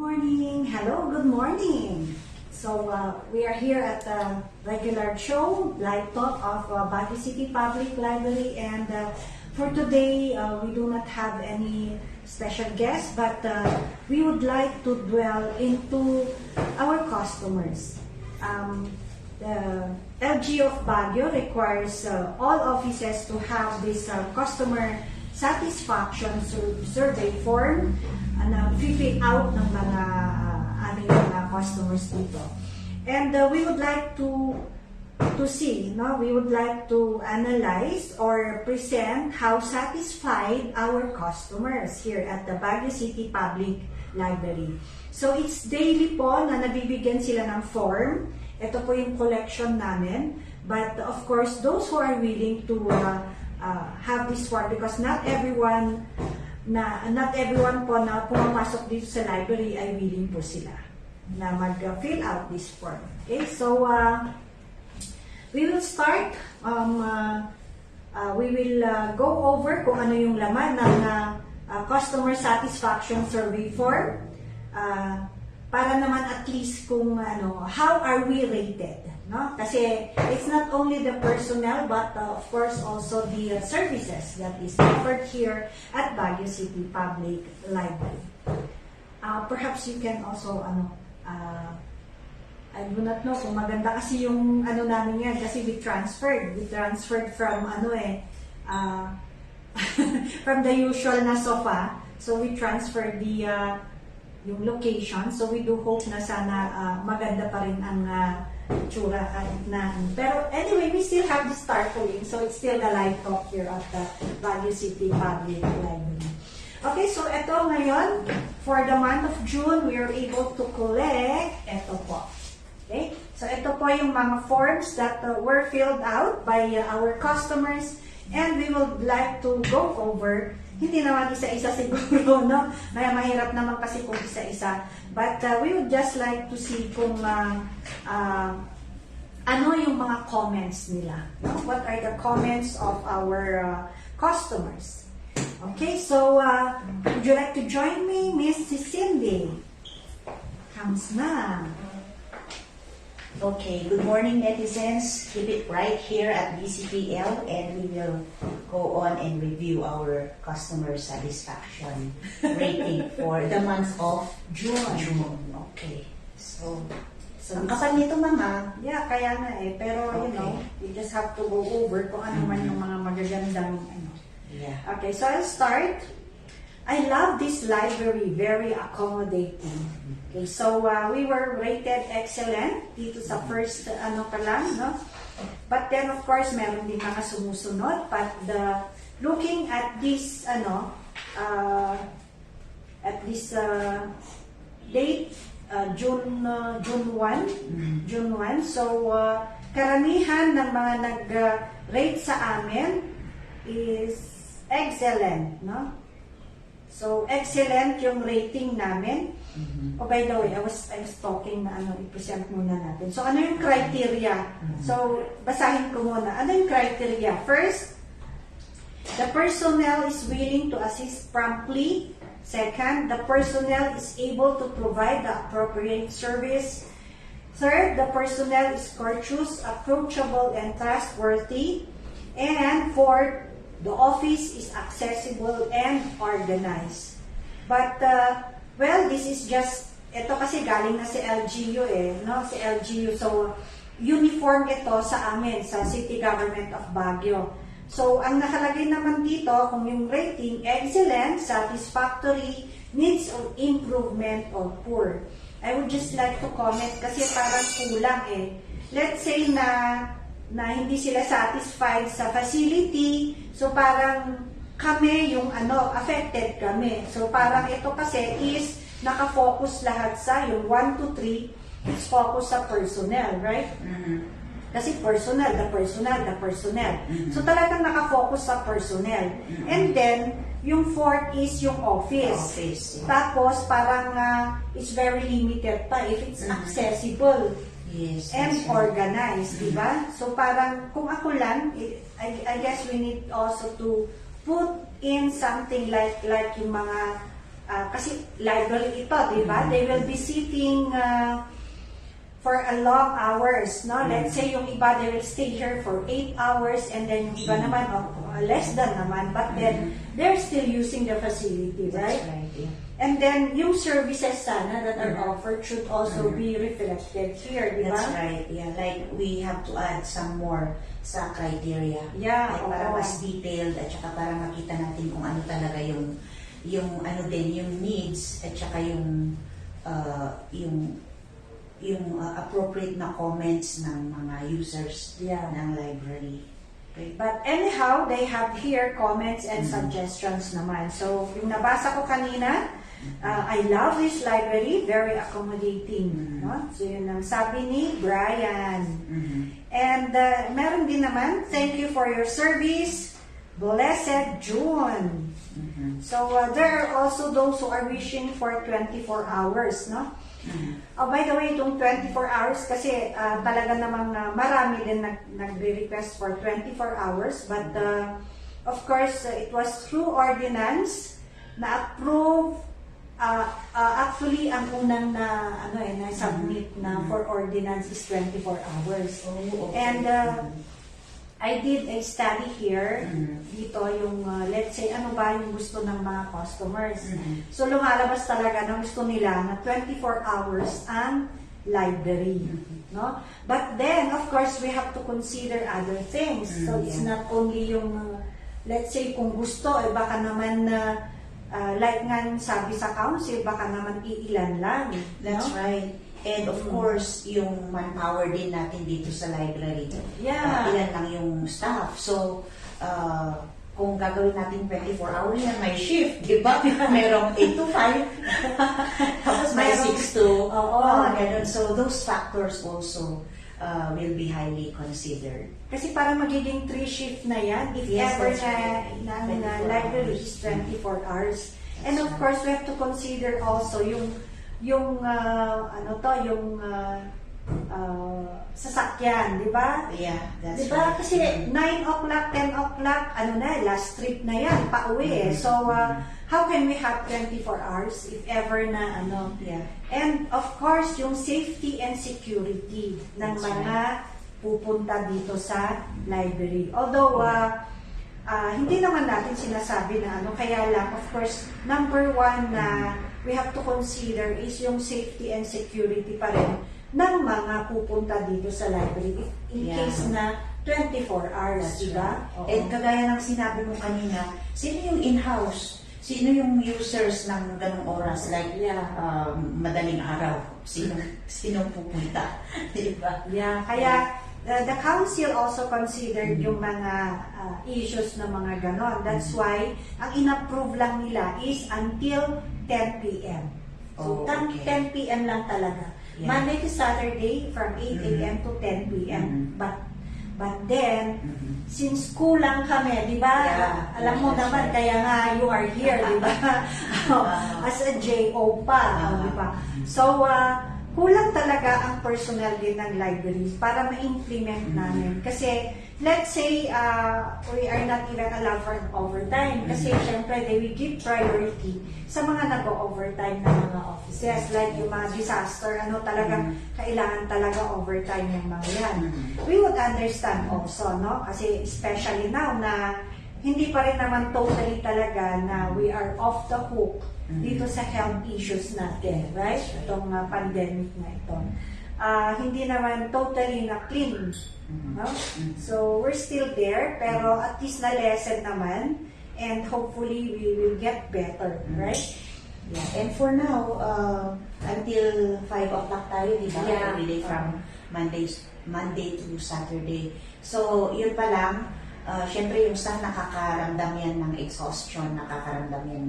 Morning. Hello, good morning. So we are here at the regular show, live talk of Baguio City Public Library, and for today we do not have any special guests, but we would like to dwell into our customers. The LG of Baguio requires all offices to have this customer satisfaction survey form na fill out ng mga aming mga customers dito. And we would like to see, no? We would like to analyze or present how satisfied our customers here at the Baguio City Public Library. So it's daily po na nabibigyan sila ng form. Ito po yung collection namin. But of course, those who are willing to have this form, because not everyone po na pumapasok dito sa library ay willing po sila na mag-fill out this form. Okay, so we will start. We will go over kung ano yung laman ng customer satisfaction survey form para naman at least kung how are we rated, no? Kasi it's not only the personnel but of course also the services that is offered here at Baguio City Public Library. Perhaps you can also I do not know kung maganda kasi yung namin yan kasi we transferred from from the usual na sofa, so we transferred the yung location, so we do hope na sana maganda pa rin ang tsura na. Pero anyway, we still have this tarpaulin, so it's still the live talk here at the Baguio City Public Library. Okay, so ito ngayon, for the month of June, we are able to collect ito po. Okay, so ito po yung mga forms that were filled out by our customers, and we would like to go over. Hindi naman isa-isa siguro, no? Mahirap naman kasi kung isa-isa. But we would just like to see kung ano yung mga comments nila. No? What are the comments of our customers? Okay, so would you like to join me, Miss Cindy? Comes na. Okay, good morning netizens. Keep it right here at BCPL and we will go on and review our customer satisfaction rating for the month of June. Okay, so ang kapal nito, Mama. Yeah, kaya nga eh. Pero, okay, you know, we just have to go over kung ano man yung mga magagandang Yeah. Okay, so I'll start. I love this library, very accommodating. Okay, so we were rated excellent dito sa first pa lang, no? But then of course meron din mga sumusunod, but looking at this date, June 1, so karamihan ng mga nag-rate sa amin is excellent, no? So, excellent yung rating namin. Oh, by the way, I was talking na i-present muna natin. So, ano yung criteria? So, basahin ko muna. Ano yung criteria? First, the personnel is willing to assist promptly. Second, the personnel is able to provide the appropriate service. Third, the personnel is courteous, approachable, and trustworthy. And fourth, the office is accessible and organized. But, well, this is just, ito kasi galing na si LGU no? Si LGU. So, uniform ito sa amin, sa City Government of Baguio. So, ang nakalagay naman dito, kung yung rating, excellent, satisfactory, needs of improvement, or poor. I would just like to comment kasi parang kulang Let's say na hindi sila satisfied sa facility, so parang kami yung affected kami. So parang ito kasi is nakafocus lahat sa yung 1 to 3, it's focus sa personnel, right? Kasi personnel, the personnel. So talagang nakafocus sa personnel. And then, yung fourth is yung office. Tapos parang it's very limited pa if it's accessible. Yes, And organized, di ba? So parang kung ako lang, I guess we need also to put in something like yung mga kasi library ito, di ba? They will be sitting for a long hours, no? Let's say yung iba, they will stay here for 8 hours, and then yung iba naman, less than naman, but then they're still using the facility, right? That's right, yeah. And then yung services sana that are offered should also be reflected here, di ba? That's right, yeah. Like, we have to add some more sa criteria. Yeah, Like, para oo. mas detailed at saka para makita natin kung ano talaga yung ano din, yung needs at saka yung appropriate na comments ng mga users Yeah. ng library. Okay. But anyhow, they have here comments and suggestions naman. So, yung nabasa ko kanina, I love this library, very accommodating. No? So, yun ang sabi ni Brian. And meron din naman, thank you for your service, blessed June. So, there are also those who are wishing for 24 hours, no? Oh, by the way, itong 24 hours kasi talaga namang marami din nagre-request for 24 hours, but of course, it was through ordinance na approve. Actually, ang unang na submit na for ordinance is 24 hours. Oh, okay. And I did a study here, dito yung, let's say, ano ba yung gusto ng mga customers. So, lumalabas talaga na gusto nila na 24 hours ang library. No? But then, of course, we have to consider other things. So, it's not only yung, let's say, kung gusto, baka naman like nga yung sabi sa council, baka naman iilan lang. That's no? right. And of course, yung manpower din natin dito sa library. Yeah. Ilan lang yung staff. So, kung gagawin natin 24 hours yan, may shift, di ba? Merong 8 to 5. Tapos may 6 to... ganun. So, those factors also will be highly considered. Kasi parang magiging 3 shift na yan if Yes, ever that's right. na 24 library hours. is 24 hours. That's And of right. course, we have to consider also yung sasakyan, di ba? Yeah, that's Di ba? right. Kasi 9 o'clock, 10 o'clock, last trip na yan, pauwi eh. So, how can we have 24 hours if ever na Yeah. And of course, yung safety and security ng That's mga pupunta dito sa library. Although, hindi naman natin sinasabi na kaya lang, of course, number one na we have to consider is yung safety and security pa rin ng mga pupunta dito sa library in Yeah. case na 24 hours, That's diba? right. Oo. And kagaya ng sinabi mo kanina, sino yung in-house? Sino yung users ng ganong oras? Like, Yeah. madaling araw. Sino pupunta? Diba? Yeah, kaya the council also considered yung mga issues na mga ganon. That's why, ang in-approve lang nila is until 10 p.m. So, Oh, okay. 10 p.m. lang talaga. Yeah. Monday to Saturday from 8 a.m. to 10 p.m. But then, since kulang kami, di ba? Yeah. Alam mo That's naman, right. kaya nga you are here, di ba? As a JO pa, di ba? So, kulang talaga ang personnel din ng libraries para ma-implement namin. Kasi, let's say, we are not even allowed for overtime. Kasi, syempre, they will give priority sa mga nag-overtime ng mga offices. Like, yung mga disaster, talagang kailangan talaga overtime yung mga yan. We would understand also, no? Kasi, especially now na hindi pa rin naman totally talaga na we are off the hook dito sa health issues natin, right? Itong pandemic na ito. Hindi naman totally na clean. No? So, we're still there, pero at least na-lessen naman, and hopefully, we will get better, right? Yeah. And for now, until 5 o'clock tayo, di ba? Yeah. Every day from Monday to Saturday. So, yun pa lang, syempre yung staff nakakaramdam yan ng exhaustion, nakakaramdam yan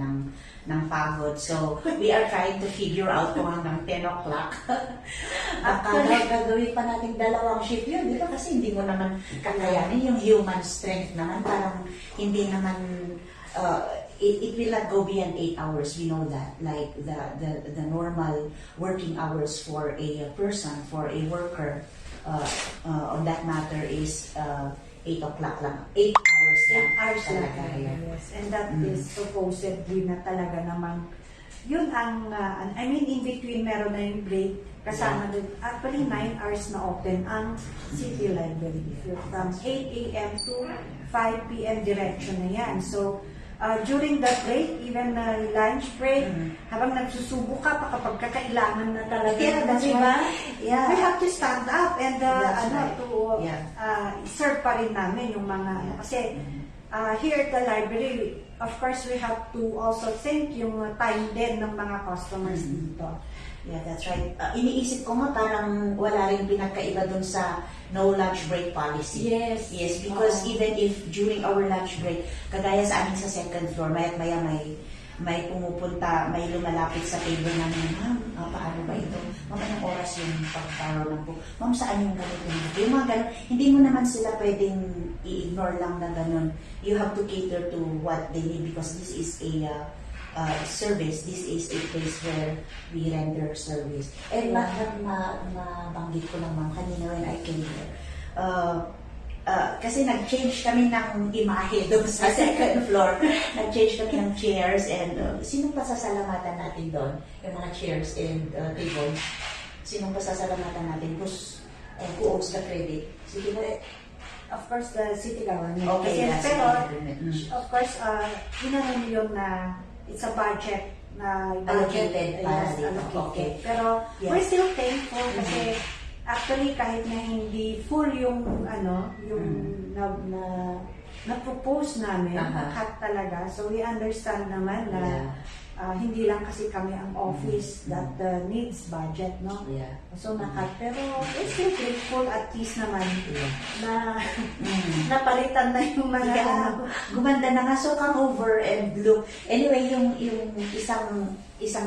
ng pagod. So, we are trying to figure out kung hanggang 10 o'clock. Actually, Gagawin pa natin 2 shift yun, di ba? Kasi hindi mo naman kakayanin yung human strength naman. Parang hindi naman, it will not go beyond 8 hours. We know that. Like the normal working hours for a person, for a worker, on that matter is 8 o'clock lang. 8 hours lang. 8 hours talaga. lang. Yeah. Yes. And that is supposedly na talaga namang yun ang, I mean, in between meron na yung break, kasama din, actually 9 hours na open ang City Library. From 8 a.m. to 5 p.m. direction na yan. So, during that break, even lunch break, habang nagsusubo ka pa kapag kakailangan na talaga. Yeah, that's diba? right. Yeah. We have to stand up and That's right. to serve pa rin namin yung mga, kasi here at the library, of course, we have to also think yung time din ng mga customers dito. Yeah, that's right. Iniisip ko nga parang wala rin pinagkaiba dun sa no lunch break policy. Yes. Yes, because Oo. even if during our lunch break, kagaya sa amin sa second floor, maya may pumupunta, may lumalapit sa table namin, ma'am, paano ba ito? Ma'am, anong oras yung pagparo ng book? Ma'am, saan yung ganito? Yung mga ganun, hindi mo naman sila pwedeng i-ignore lang na ganun. You have to cater to what they need because this is a service. This is a place where we render service. And mabanggit ko lang ma'am kanina when I came here. Kasi nag-change kami ng imahe doon sa second floor. Nag-change kami ng chairs and sinong pasasalamatan natin doon? Yung mga chairs and tables. Sinong pasasalamatan natin? Who owns the credit? Sige na. Of course, the city government. Okay, Kasi, that's pero, the government. of course, inanon yun na it's a budget na Allocated para yes, dito. allocated. Okay. Pero Yes. we're still thankful kasi actually kahit na hindi full yung na propose namin, cut talaga. So we understand naman na hindi lang kasi kami ang office that needs budget, no? Yeah. So nakat. Pero we're still grateful at least naman na napalitan na yung mga Yeah, gumanda na nga. So come over and look. Anyway, yung isang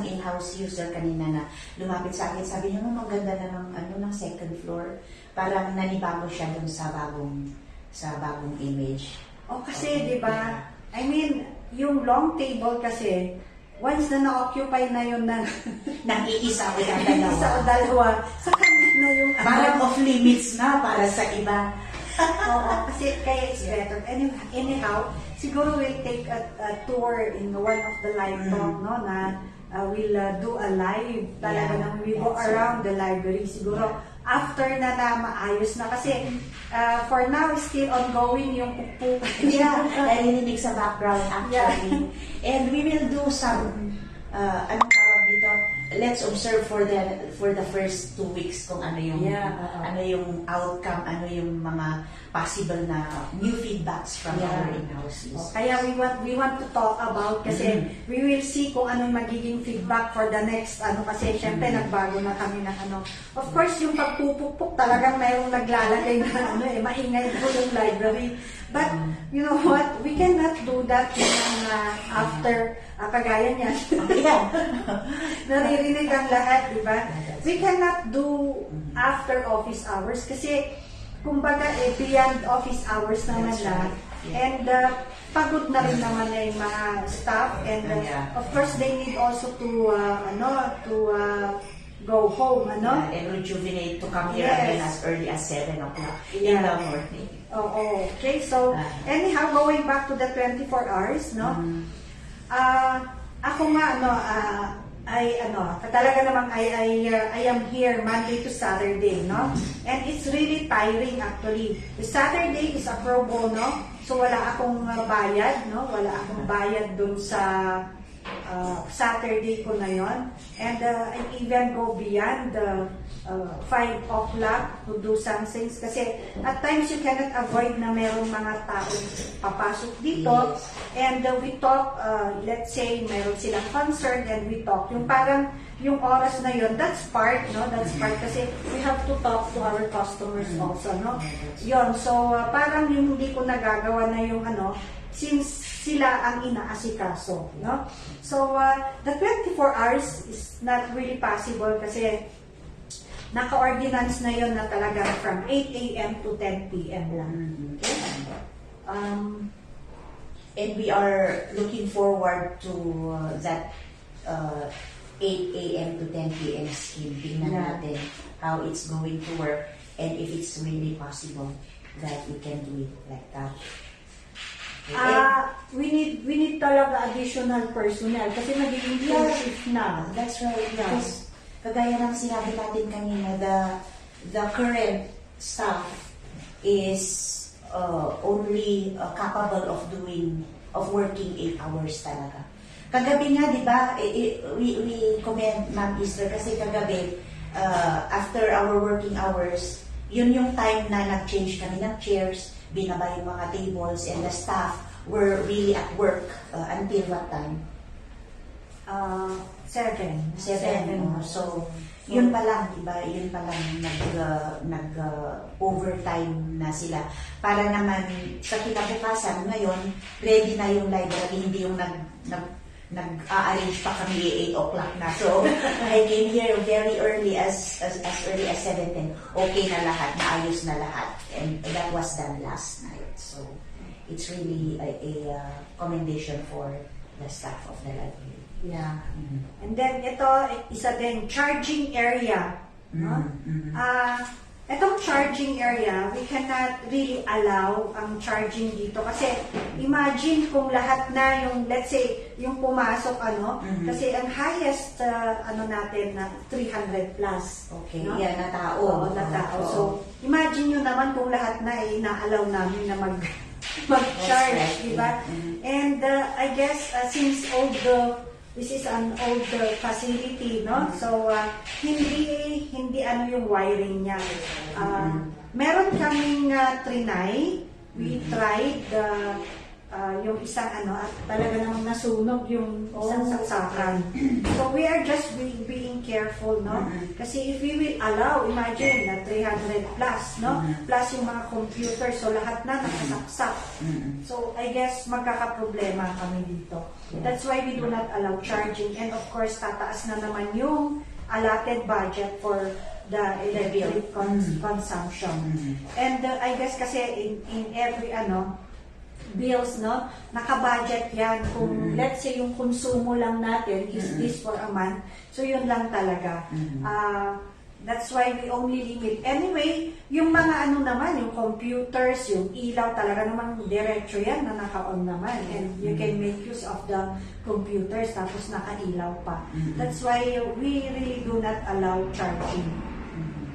in-house user kanina na lumapit sa akin, sabi niya, "Ma'am, maganda na ng second floor." Parang nanibago siya dun sa bagong image. O kasi, di ba, I mean, yung long table kasi, once na na-occupy na yun ng Nang iisa o isa o dalawa, sa kanya na yung parang off limits na para sa iba. Oo, kasi kaya it's better. Anyhow, siguro we'll take a tour in one of the live talk, no, na we'll do a live talaga na we go around the library. Siguro, after na maayos na. Kasi, for now, still ongoing yung pukpukan. Yeah, narinig sa background actually. And we will do some, anong tawag dito? Let's observe for the first 2 weeks kung ano yung ano yung outcome, ano yung mga possible na new feedbacks from our in-houses. Kaya we want to talk about kasi we will see kung anong magiging feedback for the next kasi syempre nagbago na kami ng Of course, yung pagpupukpuk talagang mayroong naglalagay na maingay po yung library. But, you know what? We cannot do that after kagaya niya. Naririnig ang lahat, di ba? We cannot do after office hours kasi kumbaga beyond office hours naman na. And pagod na rin naman na yung mga staff and of course they need also to go home, and rejuvenate to come here again as early as 7 o'clock in the morning. Okay, so anyhow, going back to the 24 hours, no? Ako nga, talaga namang I am here Monday to Saturday, no? And it's really tiring actually. The Saturday is a pro bono, so wala akong bayad, no? Wala akong bayad dun sa Saturday ko na yon. And I even go beyond 5 o'clock to do some things kasi at times you cannot avoid na merong mga taong papasok dito and we talk, let's say meron silang concern and we talk yung parang yung oras na yon, that's part, no? That's part kasi we have to talk to our customers also, no? Yon, so parang yung hindi ko nagagawa na yung since sila ang inaasikaso, no? So the 24 hours is not really possible kasi naka-ordinance na yon na talaga from 8 a.m. to 10 p.m. lang. Okay? And we are looking forward to that 8 a.m. to 10 p.m. scheme. Tingnan natin how it's going to work and if it's really possible that we can do it like that. We need talaga additional personnel kasi nagiging full shift na. That's right. Because kagaya ng sinabi natin kanina, the current staff is only capable of working 8 hours talaga. Kagabi nga, di ba, we comment Ma'am Easter kasi kagabi, after our working hours, yun yung time na nag-change kami ng chairs, binaba yung mga tables, and the staff were really at work until what time? 7. So, yun pa lang, diba? Yun pa lang nag-overtime na sila. Para naman sa kinabukasan ngayon, ready na yung library, hindi yung nag-a-arrange pa kami 8 o'clock na. So, I came here very early, as early as 7:10. Okay na lahat, naayos na lahat. And that was done last night. So, it's really a commendation for the staff of the library. Yeah. And then ito, isa din, charging area. No? Itong charging area, we cannot really allow ang charging dito. Kasi imagine kung lahat na yung, let's say, yung pumasok, kasi ang highest, natin na 300 plus. Okay, no? yeah, na tao. Oo, na tao. So, imagine nyo naman kung lahat na ina-allow namin na mag-charge, right. di ba? And I guess, since this is an old facility, no? So, hindi yung wiring niya. Meron kaming trinay. We tried yung isang at talaga namang nasunog yung isang saksakan. So, we are just being careful, no? Kasi if we will allow, imagine, na 300 plus, no? Plus yung mga computer, so lahat na nakasaksak. So, I guess, magkakaproblema kami dito. That's why we do not allow charging. And of course, tataas na naman yung allotted budget for the electric consumption. And I guess kasi in every bills, no, naka-budget yan. Kung let's say yung konsumo lang natin is this for a month, so yun lang talaga. That's why we only limit. Anyway, yung mga naman, yung computers, yung ilaw, talaga namang diretso yan na naka-on naman. And you can make use of the computers, tapos naka-ilaw pa. That's why we really do not allow charging.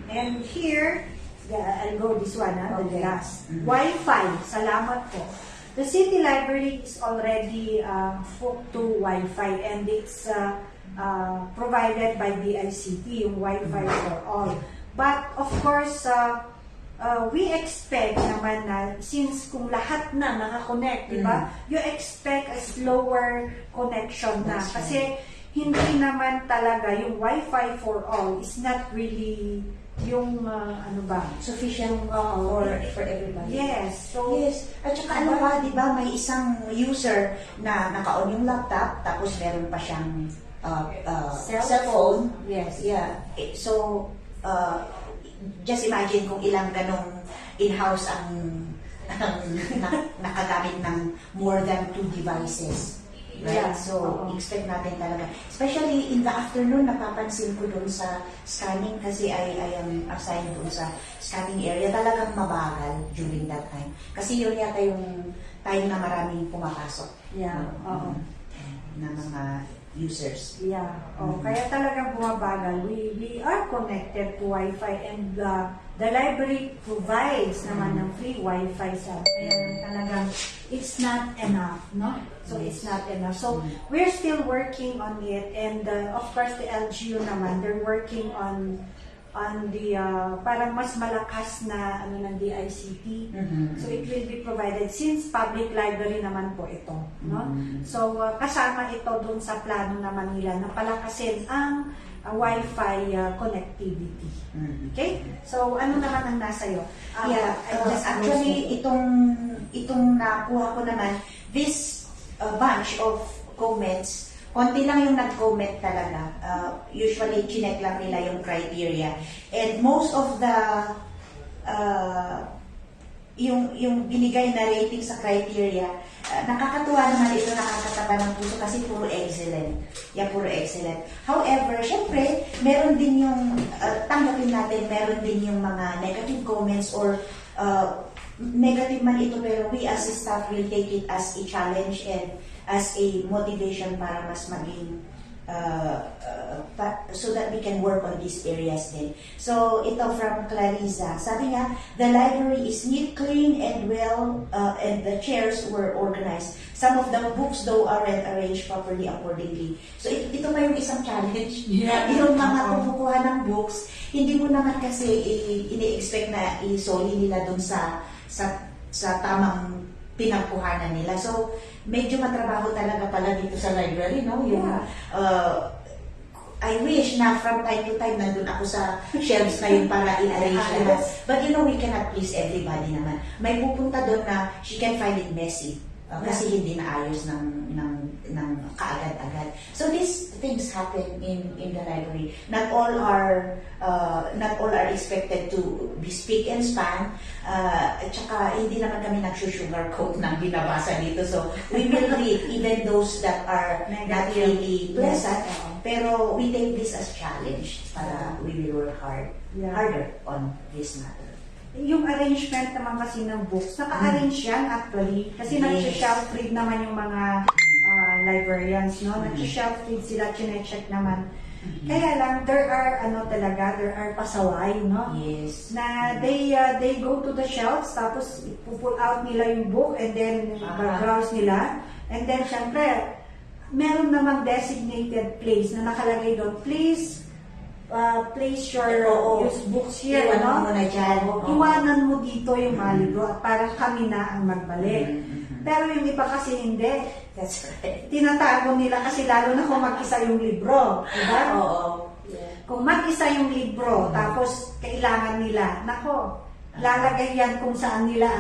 And here, I'll go this one, the last. Wi-Fi, salamat po. The City Library is already hooked to Wi-Fi, and it's provided by DICT, yung Wi-Fi for all. But of course, we expect naman na since kung lahat na nakakonect, di ba? You expect a slower connection na. Kasi hindi naman talaga yung Wi-Fi for all is not really yung sufficient for everybody. Yes. So, yes. At saka di ba, may isang user na naka-on yung laptop, tapos meron pa siyang cellphone. Yes. Yeah. So, just imagine kung ilang ganong in-house ang nakagamit ng more than 2 devices. Right? Yeah. So, expect natin talaga. Especially in the afternoon, napapansin ko doon sa scanning kasi I am assigned doon sa scanning area. Talagang mabagal during that time. Kasi yun yata yung time na maraming pumapasok. Yeah. Na mga users. Yeah. Kaya talagang bumabagal. We are connected to Wi-Fi, and the library provides naman ng free Wi-Fi sa. Kaya talagang it's not enough, no? So it's not enough. So we're still working on it, and of course the LGU naman, they're working on the parang mas malakas na ng DICT. So it will be provided since public library naman po ito, no? So kasama ito doon sa plano naman nila na palakasin ang Wi-Fi connectivity. Okay? So ano naman ang nasa iyo? Actually itong nakuha ko naman, this bunch of comments, konti lang yung nag-comment talaga. Usually, chinek lang nila yung criteria. And most of the yung binigay na rating sa criteria, nakakatuwa naman ito, nakakataba ng puso kasi puro excellent. Yeah, puro excellent. However, syempre, meron din yung, tanggapin natin, meron din yung mga negative comments or negative man ito, pero we as a staff will take it as a challenge and as a motivation para mas maging so that we can work on these areas din. So, ito from Clarissa. Sabi niya, the library is neat, clean, and well, and the chairs were organized. Some of the books, though, aren't arranged properly accordingly. So, ito pa yung isang challenge. Yeah. Yung mga kumukuha ng books, hindi mo naman kasi ini-expect na isoli nila dun sa tamang pinagkuhanan nila. So, medyo matrabaho talaga pala dito sa library, no? Yung, I wish na from time to time nandun ako sa shelves na yun para i-arrange lahat. But you know, we cannot please everybody naman. May pupunta doon na she can find it messy. Kasi hindi naayos ng kaagad-agad. So these things happen in the library. Not all are expected to be speak and span. At saka hindi naman kami nag-sugarcoat ng binabasa dito. So we will read even those that are not really pleasant. Pero we take this as challenge para we will work harder on this matter. Yung arrangement naman kasi ng books, naka-arrange yan actually. Kasi nag-shelf read naman yung mga librarians, no? Nag-shelf read sila, chine-check naman. Kaya lang, there are pasaway, no? Yes. Na they go to the shelves, tapos pull out nila yung book, and then browse nila. And then, syempre, meron namang designated place na nakalagay doon, please, place your used books here, Iwanan mo na dyan. Iwanan mo dito yung maligo at parang kami na ang magbalik. Pero yung iba kasi hindi. That's right. Tinatago nila kasi lalo na kung mag-isa yung libro. Diba? Oo. Yeah. Kung mag-isa yung libro, tapos kailangan nila, nako, lalagay yan kung saan nila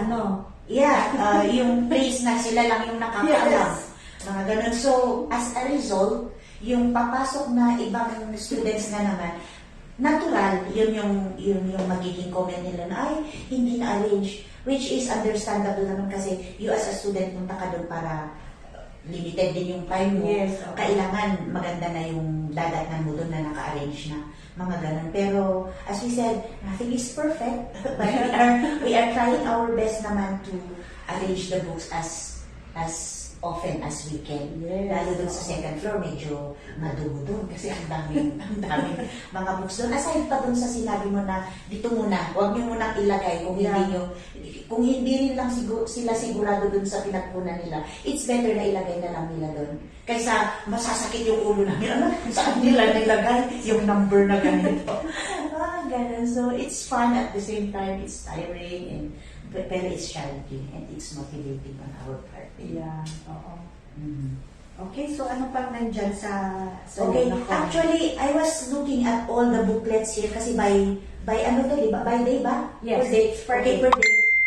Yeah, yung place na sila lang yung nakakaalam. Yes. Mga ganun. So, as a result, yung papasok na ibang students na naman, natural, yun yung magiging comment nila na, ay, hindi na-arrange, which is understandable naman kasi you as a student, punta ka doon para limited din yung time mo. Yes, okay. Kailangan maganda na yung dadatnan mo doon na naka-arrange na mga ganun. Pero, as we said, nothing is perfect. But we are trying our best naman to arrange the books as often as we can. Yes. Lalo doon sa second floor, medyo madugo doon kasi ang daming mga books doon. Aside pa doon sa sinabi mo na dito muna, huwag niyo munang ilagay kung hindi rin lang sila sigurado doon sa pinagpunan nila. It's better na ilagay na lang nila doon. Kaysa masasakit yung ulo namin. Saan nila nilagay yung number na ganito? Ganun. So, it's fun at the same time. It's tiring pero it's challenging and it's motivating on our part. Yeah, oo. Mm-hmm. Okay, so ano pang nandyan sa Okay, actually, I was looking at all the booklets here kasi by ano to, diba? By day ba? Yes, Per day.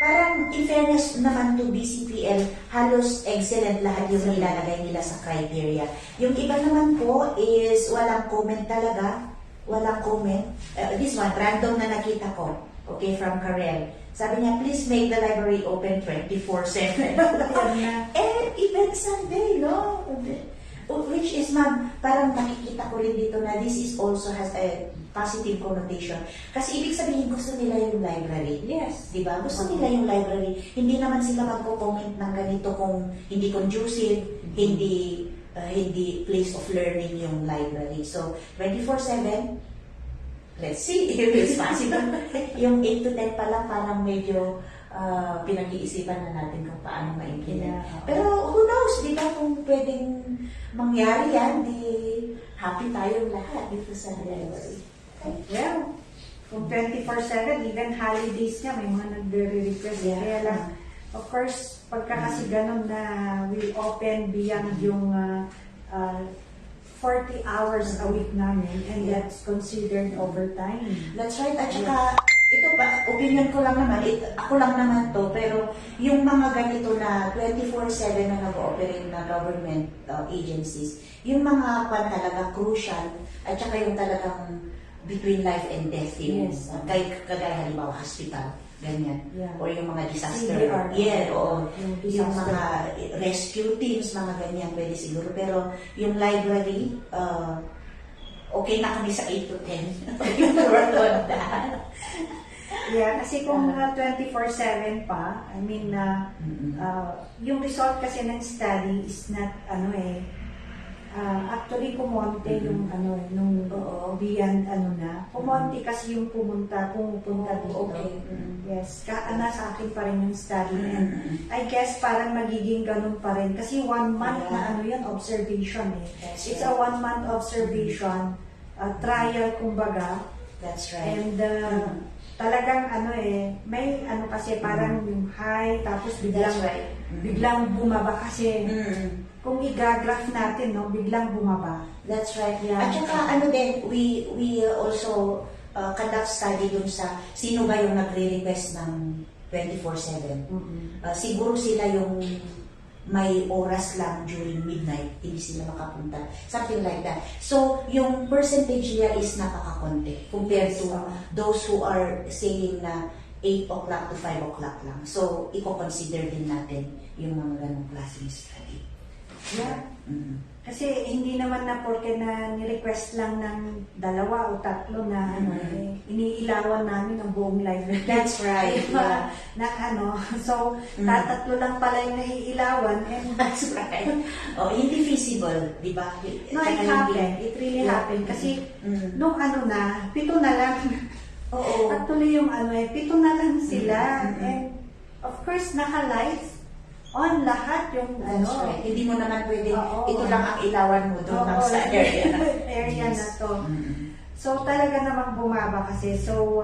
Parang in fairness naman to BCPL, halos excellent lahat yung nilalagay nila sa criteria. Yung iba naman po is walang comment talaga. Walang comment. This one, random na nakita ko. Okay, from Karel. Sabi niya, please make the library open 24/7. And even Sunday, no? Which is, ma'am, parang nakikita ko rin dito na this is also has a positive connotation. Kasi ibig sabihin, gusto nila yung library. Yes. Diba? Gusto nila yung library. Hindi naman sila magko-comment ng ganito kung hindi conducive, hindi place of learning yung library. So, 24/7, let's see if it's possible. Yung 8 to 10 pa lang, parang medyo pinag-iisipan na natin kung paano ma-implement. Yeah. Pero who knows, di ba, kung pwedeng mangyari yan, di happy tayong lahat dito sa library. Well, kung 24/7, even holidays niya, may mga nagre-request. Yeah. Kaya lang, of course, pagka kasi ganun na we open beyond yung 40 hours a week namin, and that's considered overtime. That's right. At saka, ito ba, opinion ko lang naman, ako lang naman to, pero yung mga ganito na 24/7 na nag-ooperate na government agencies, yung mga kwan talaga crucial, at saka yung talagang between life and death, yung Yes. kagaya halimbawa hospital, ganyan. Yeah. Or yung mga disaster. CDR. Yeah, oo. Yung Yung disaster. mga rescue teams, mga ganyan, pwede siguro. Pero yung library, okay na kami sa 8 to 10. We can work on that. Yeah, kasi kung 24/7 pa, I mean, yung result kasi ng study is not, actually kumonte yung nung beyond kumonte kasi yung pumupunta dito. Okay. Yes, nasa akin pa rin yung study and I guess parang magiging ganun pa rin kasi 1 month na yan, observation eh. That's It's a 1 month observation, trial kumbaga. That's right. And talagang may kasi parang yung high tapos That's right. biglang bumaba kasi kung i-graph natin, no, biglang bumaba. That's right. Yeah. At saka din, we also conduct study dun sa sino ba yung nagre-request ng 24/7. Siguro sila yung may oras lang during midnight, hindi sila makapunta. Something like that. So, yung percentage niya is napakakonti compared to those who are saying na 8 o'clock to 5 o'clock lang. So, i-consider din natin yung mga ganong klaseng study. Yeah. Kasi hindi naman na porke na ni-request lang ng 2 o 3 na iniilawan namin ang buong library. That's right. Diba? Na so tatatlo lang pala yung naiilawan and That's right. Hindi feasible, di ba? no, it happened. It really happened. Kasi nung 7 na lang. Oo. Actually yung 7 na lang sila. And of course, naka-lights on lahat yung That's right. Hindi mo naman pwede, Oo. ito lang ang ilawan mo doon sa area na. area na to. So talaga namang bumaba kasi. So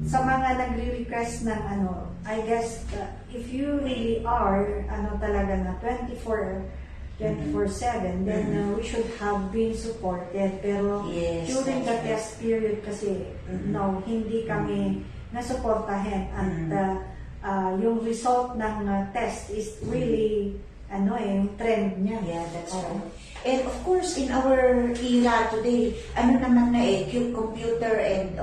sa mga nagre-request ng I guess if you really are talaga na 24/7 then we should have been supported. Pero Yes, during the that's right. test period kasi no, hindi kami nasuportahan at yung result ng test is really yung trend niya. Yeah, that's right. And of course, in our era today, naman na computer and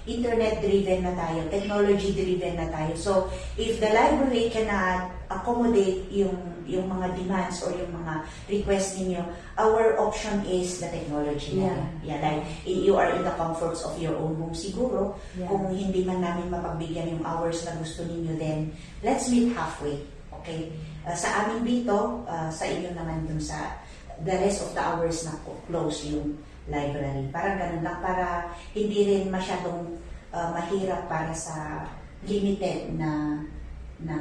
internet-driven na tayo, technology-driven na tayo. So, if the library cannot accommodate yung mga demands or yung mga requests ninyo, our option is the technology na. Yeah, like, you are in the comforts of your own home siguro. Yeah. Kung hindi man namin mapagbigyan yung hours na gusto ninyo, then let's meet halfway. Okay? Sa amin dito, sa inyo naman dun sa the rest of the hours na close yung library. Parang ganun lang, para hindi rin masyadong mahirap para sa limited na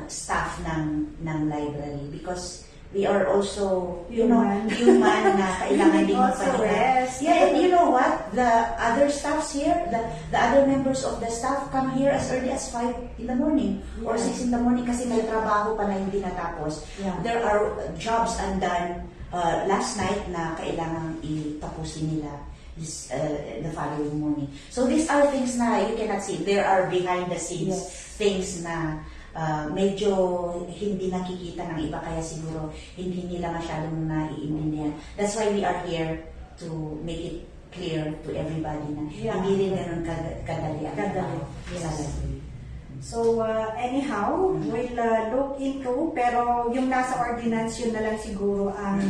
staff ng library because we are also human na kailangan din magpahinga. Yeah, and you know what? The other staffs here, the other members of the staff come here as early as 5 in the morning or 6 in the morning kasi may trabaho pa na hindi natapos. Yeah. There are jobs undone last night na kailangan itapusin nila the following morning. So these are things na you cannot see. There are behind the scenes things na medyo hindi nakikita ng iba kaya siguro hindi nila masyadong naiintindihan. That's why we are here to make it clear to everybody na hindi rin ganun kadali ang trabaho sa library. So, anyhow, we'll look into, pero yung nasa ordinance yun na lang siguro ang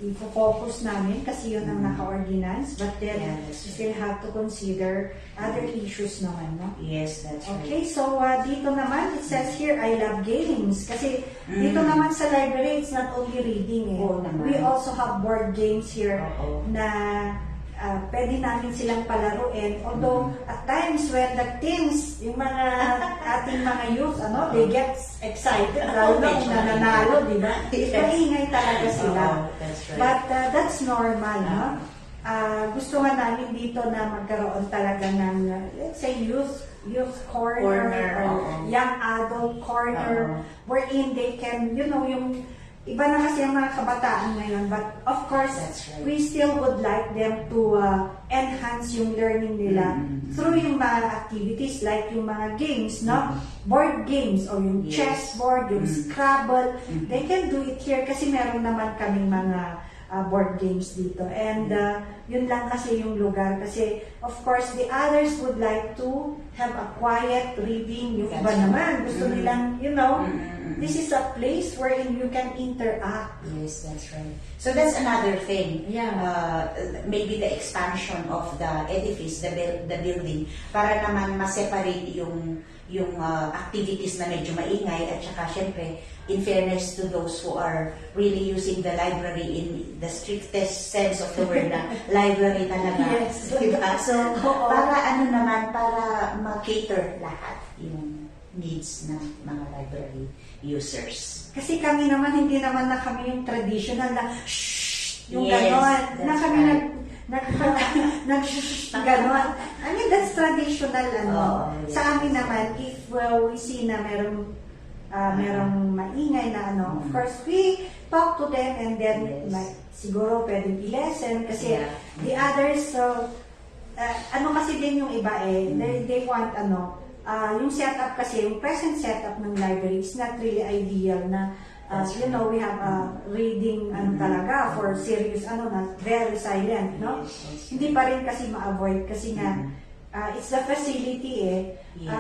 i-focus namin kasi yun ang naka-ordinance. But then, we still have to consider other issues naman, no? Yes, that's right. Okay, so dito naman, it says here, I love games. Kasi dito naman sa library, it's not only reading. We also have board games here na pwede namin silang palaruin. Although, at times when the teams, yung mga ating mga youth, they get excited, lalo na kung nananalo, di ba? Maingay talaga sila. That's right. But that's normal, no? Gusto nga namin dito na magkaroon talaga ng, let's say, youth corner or young adult corner wherein they can, yung iba na kasi ang mga kabataan ngayon, but of course, we still would like them to enhance yung learning nila through yung mga activities like yung mga games, no? Board games o yung chessboard, yung Scrabble. They can do it here kasi meron naman kaming mga board games dito. And yun lang kasi yung lugar. Kasi, of course, the others would like to have a quiet reading. Yung iba naman, gusto nilang, you know, this is a place wherein you can interact. Yes, that's right. So that's another thing. Yeah. Maybe the expansion of the edifice, the building, para naman ma-separate yung activities na medyo maingay at saka syempre in fairness to those who are really using the library in the strictest sense of the word na library talaga. Yes. Diba? So, Oo. para para ma-cater lahat yung needs ng mga library users. Kasi kami naman, hindi naman na kami yung traditional na shh, yung Yes, ganon. Na that's kami right. nag-shh, ganon. I mean, that's traditional, ano. Yes. Sa amin naman, if we see na merong maingay na ano, of course, we talk to them and then, Yes. like, siguro pwedeng i-lesson kasi Yeah. the others, so, ano kasi din yung iba they want yung setup kasi, yung present setup ng library is not really ideal na That's you know, we have a reading talaga for serious na very silent, no? Yes, yes. Hindi pa rin kasi ma-avoid kasi nga it's the facility Yes.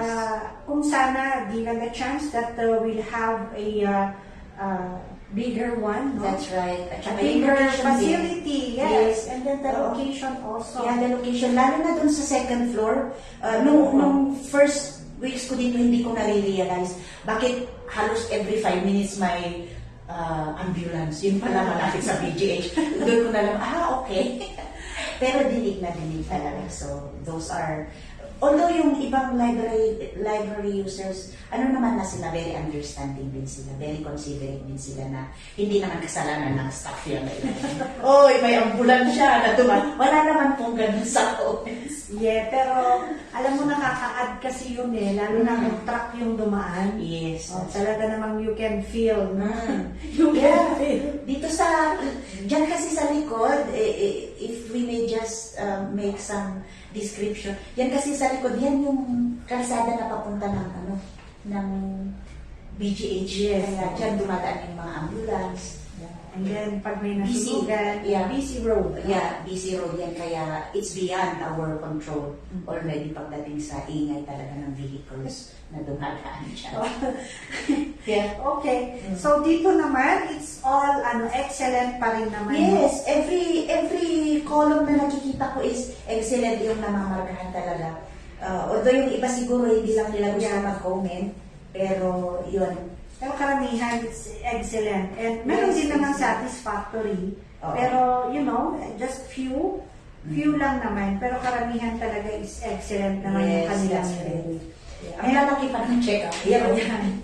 kung sana given the chance that we'll have a bigger one, no? That's right. At A saka yung bigger location din. facility, yes. And then the Oo. location also. Yeah, the location, lalo na dun sa second floor, nung first weeks ko dito, hindi ko nare-realize bakit halos every 5 minutes may ambulance. Yun pala malapit sa PGH. Doon ko na lang, okay. Pero dinig na dinig talaga. So, those are, although yung ibang library users, naman na sila, very understanding din sila, very considerate din sila na hindi naman kasalanan ng staff yan. Oy, may ambulansya na duman. Wala naman pong ganun sa office. Yeah, pero alam mo nakaka-add kasi yun lalo na kung truck yung dumaan. Yes. Talaga namang you can feel. You Yeah. can feel. Dito dyan kasi sa likod, if we may just make some description, yan kasi sa likod, yan yung kalsada na papunta ng BGH. Yes. Kaya dyan dumadaan yung mga ambulance. And then pag may Busy. nasunugan, Yeah. busy road. Yeah, busy road yan, kaya it's beyond our control already pagdating sa ingay talaga ng vehicles na dumadaan dyan. Yeah. Okay. So dito naman, it's all excellent pa rin naman. Yes, every column na nakikita ko is excellent yung namamarkahan talaga. Although yung iba siguro hindi lang nila gusto mag-comment, pero yun. Pero karamihan, it's excellent. And meron Yes, din naman excellent. satisfactory. Oo. Pero, you know, just few lang naman. Pero karamihan talaga is excellent naman yung Yes, kanilang that's right. level. Ang lalaki pa ng check-up. Yan.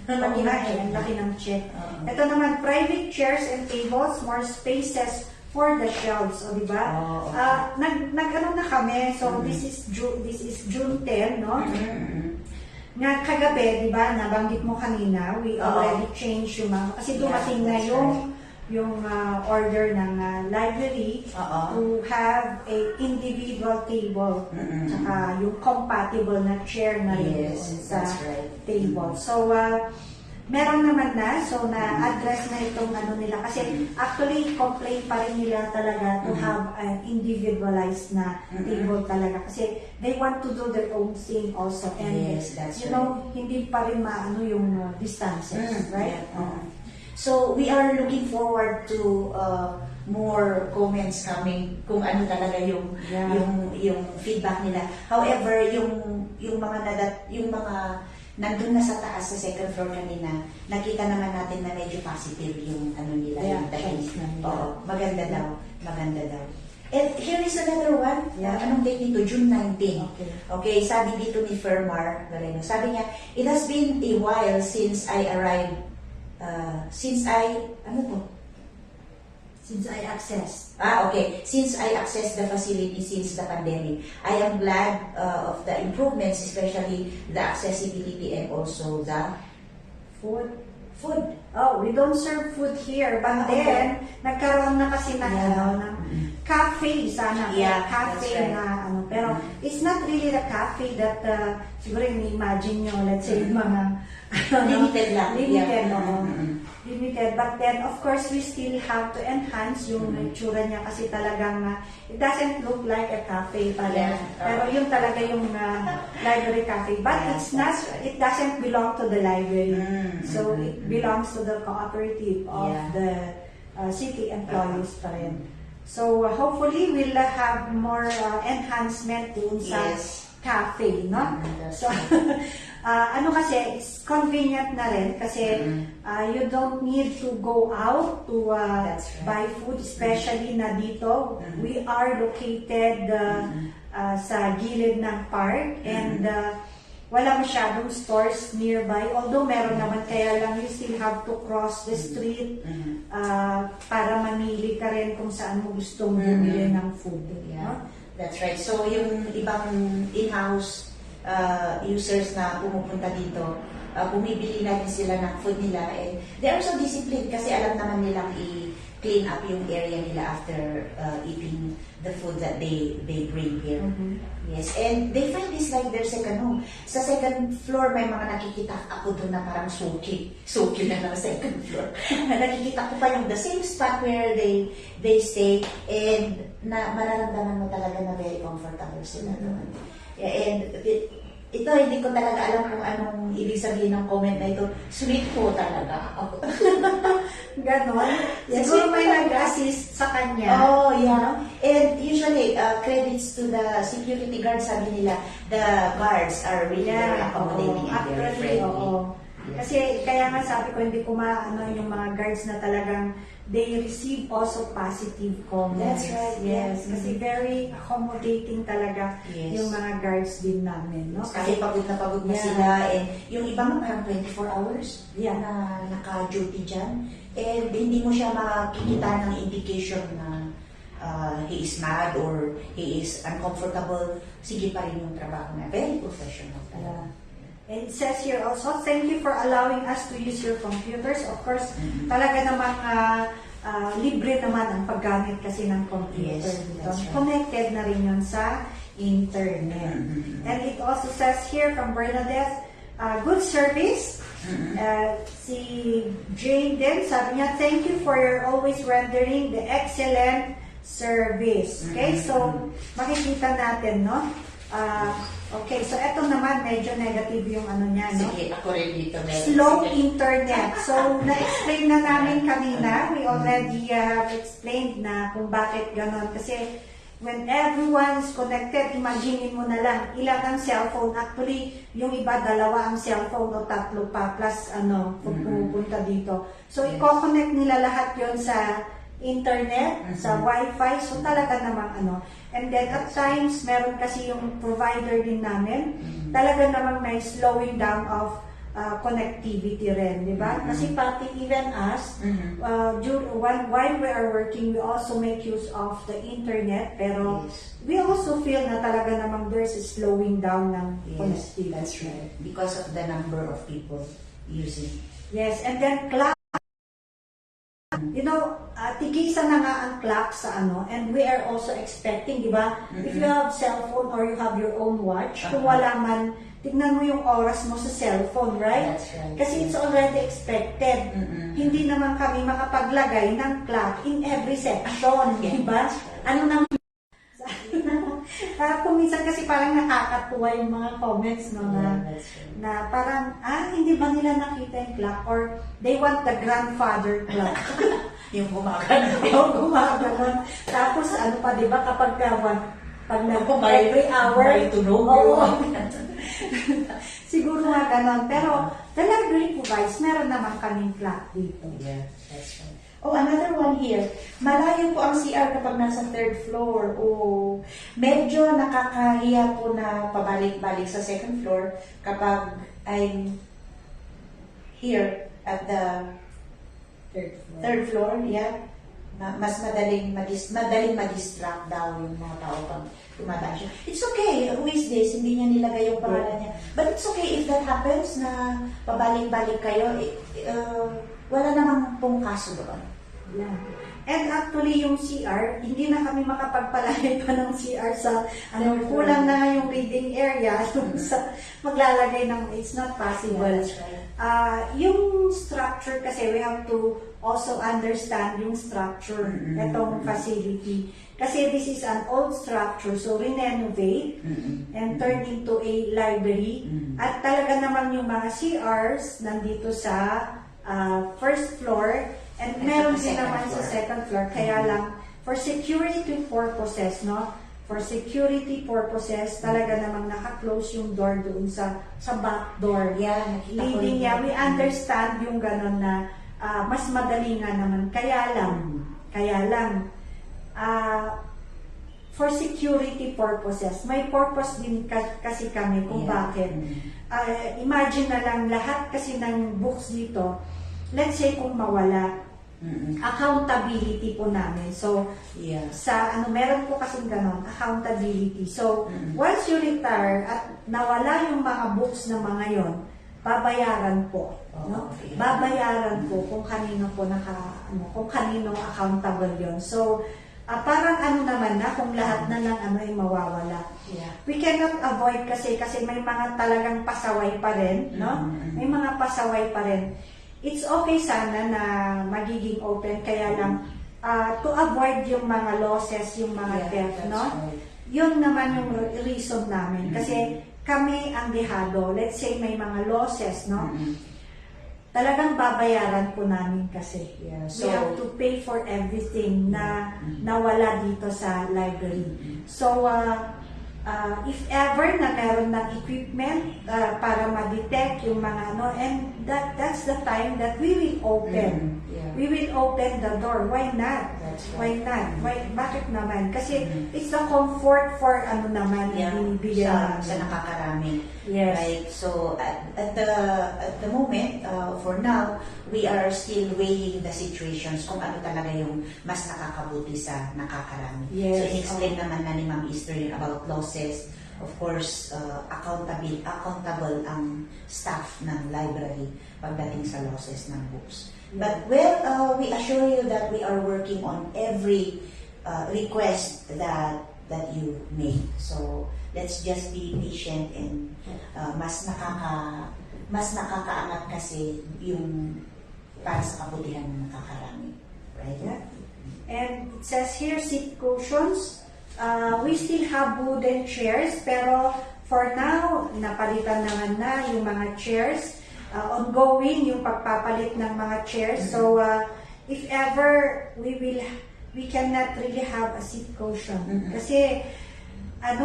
Laki na ang laki ng check. Oo. Ito naman, private chairs and tables, more spaces for the shelves. O, diba? Oh, okay. Nag-ano na kami. So, this is June 10, no? Nga kagabi, di ba, nabanggit mo kanina, we already changed yung mga, kasi dumating na that's yung order ng library Oo. to have a individual table, tsaka yung compatible na chair na rin Yes, doon sa that's right. table. So, meron naman na, so na-address na itong nila, kasi actually, complaint pa rin nila talaga to have an individualized na table talaga, kasi they want to do their own thing also, and Yes, that's you know, hindi pa rin maano yung distances, right? Yeah. So, we are looking forward to more comments coming kung ano talaga yung Yeah. yung feedback nila. However, yung mga nandun na sa taas sa second floor kanina, nakita naman natin na medyo positive yung nila, Yeah, yung dating. chance na nila. Oo, maganda daw. And here is another one. Yeah. Anong date nito? June 19. Okay. Okay, sabi dito ni Fermar Galeno, sabi niya, it has been a while since I arrived, since I accessed the facility since the pandemic. I am glad of the improvements, especially the accessibility and also the Food. food. Oh, we don't serve food here, but Okay. then, nagkaroon na kasi ng, Yeah. ng cafe sana. Yeah, Cafe that's right. na, pero it's not really the cafe that, siguro ini-imagine nyo, let's say, mga, Limited lang. Limited, Yeah. oo. limited. But then, of course, we still have to enhance yung itsura niya kasi talagang it doesn't look like a cafe pala. Yeah. Pero yun talaga yung library cafe. But Yeah, it's not, that's right. it doesn't belong to the library. So, Mhm. it belongs to the cooperative of Yeah. the city employees pa rin. So, hopefully, we'll have more enhancement dun sa Yes. cafe, no? That's So, ano kasi, it's convenient na rin kasi you don't need to go out to That's right. buy food, especially na dito. We are located sa gilid ng park and wala masyadong stores nearby. Although meron naman, kaya lang you still have to cross the street para mamili ka rin kung saan mo gustong bumili ng food. Yeah, No? that's right. So, yung ibang in-house users na pumupunta dito, bumibili na din sila ng food nila and they are so disciplined kasi alam naman nilang i-clean up yung area nila after eating the food that they bring here. Yes, and they find this like their second home. Sa second floor, may mga nakikita ako doon na parang suki na ng second floor. Nakikita ko pa yung the same spot where they stay and na mararamdaman mo talaga na very comfortable sila doon. Yeah, and ito, hindi ko talaga alam kung anong ibig sabihin ng comment na ito. Sweet po talaga ako. Ganon. Yes, Siguro sweet may po. nag-assist sa kanya. Oh, yeah. And usually, credits to the security guards, sabi nila, the guards are really very accommodating and very Actually, friendly. oo. Yes. Kasi kaya nga sabi ko, hindi ko maano yung mga guards na talagang they receive also positive comments. That's right, Yes. yeah. Kasi very accommodating talaga Yes. yung mga guards din namin. No? Kasi pagod na Yeah. sila. And yung iba mga parang 24 hours Yeah. na naka-duty dyan. And hindi mo siya makikita ng indication na he is mad or he is uncomfortable. Sige pa rin yung trabaho na. Very professional Yeah. talaga. And it says here also, thank you for allowing us to use your computers. Of course, talaga namang libre naman ang paggamit kasi ng computer. Yes, dito. that's right. Connected na rin yun sa internet. And it also says here from Bernadette, good service. Si Jane din, sabi niya, thank you for your always rendering the excellent service. Okay, so makikita natin, no? Okay, so eto naman, medyo negative yung ano niya, no? Sige, ako rin dito. Slow internet. So, na-explain na namin kanina. We already have explained na kung bakit ganon. Kasi, when everyone is connected, imagine mo na lang, ilan ang cellphone. Actually, yung iba, dalawa ang cellphone o tatlo pa, plus kung pumupunta dito. So, i-connect nila lahat yon sa internet, sa Wi-Fi. So, talaga namang And then, at times, meron kasi yung provider din namin, talaga namang may slowing down of connectivity rin, di ba? Kasi pati even us, while we are working, we also make use of the internet, pero we also feel na talaga namang there's a slowing down ng connectivity. That's right. Because of the number of people using. Yes, and then clock. You know, tigisa na nga ang clock sa and we are also expecting, di ba? If you have cellphone or you have your own watch, kung wala man, tignan mo yung oras mo sa cellphone, right? That's right. Kasi it's already expected. Hindi naman kami makapaglagay ng clock in every section, di ba? Ano nang kung minsan kasi parang nakakatuwa yung mga comments no, na parang, hindi ba nila nakita yung clock or they want the grandfather clock. Yung gumagano. Yung gumagano. Tapos pa, di ba, kapag pag every hour, By tunog. oo. Siguro nga ganon. Pero, the library provides, meron naman kaming clock dito. Yeah, that's right. Oh, another one here. Malayo po ang CR kapag nasa third floor. Oh, medyo nakakahiya po na pabalik-balik sa second floor kapag I'm here at the third floor. Yeah. Mas madaling ma-distract daw yung mga tao pag tumataan siya. It's okay. Who is this? Hindi niya nilagay yung pangalan niya. But it's okay if that happens na pabalik-balik kayo. Wala namang pong kaso doon. Yeah. And actually, yung CR, hindi na kami makapagpalagay pa ng CR sa, kulang na nga yung reading area, sa maglalagay ng, it's not possible. Yeah, that's right. Yung structure kasi, we have to also understand yung structure, itong facility. Kasi this is an old structure, so renovate and turn into a library. At talaga naman yung mga CRs nandito sa first floor, and meron din naman sa second floor. Kaya lang, for security purposes, no? For security purposes, talaga namang naka-close yung door doon sa back door. Yeah, nakita ko Leading rin. niya, we understand yung gano'n na mas madali nga naman. Kaya lang, for security purposes, may purpose din kasi kami kung bakit. Imagine na lang lahat kasi ng books dito, let's say kung mawala, accountability po namin. So, sa meron po kasing ganon, accountability. So, once you retire at nawala yung mga books na mga yon, babayaran po. No? Babayaran po kung kanino po kung kanino accountable yon. So, parang naman na kung lahat na lang ay mawawala. We cannot avoid kasi may mga talagang pasaway pa rin, no? May mga pasaway pa rin. It's okay sana na magiging open, kaya lang to avoid yung mga losses, yung mga theft, no? Right. Yun naman yung reason namin. Kasi kami ang dehado, let's say may mga losses, no? Talagang babayaran po namin kasi. So, we have to pay for everything na nawala dito sa library. So, if ever na meron ng equipment para ma-detect yung mga and that's the time that we will open. We will open the door. Why not? That's Why right. not? Bakit naman? Kasi it's the comfort for naman na binibigyan sa nakakarami. Yes. Right? So at the moment, for now, we are still weighing the situations kung ano talaga yung mas nakakabuti sa nakakarami. Yes. So in-explain naman na ni Ma'am Esther yun about losses. Of course, accountable ang staff ng library pagdating sa losses ng books. But we assure you that we are working on every request that you make. So let's just be patient and mas nakakaangat kasi yung para sa kabutihan ng nakakarami. Right? Yeah. And it says here, seat cushions. We still have wooden chairs, pero for now, napalitan naman na yung mga chairs. Ongoing yung pagpapalit ng mga chairs. So, if ever we cannot really have a seat cushion. Kasi, it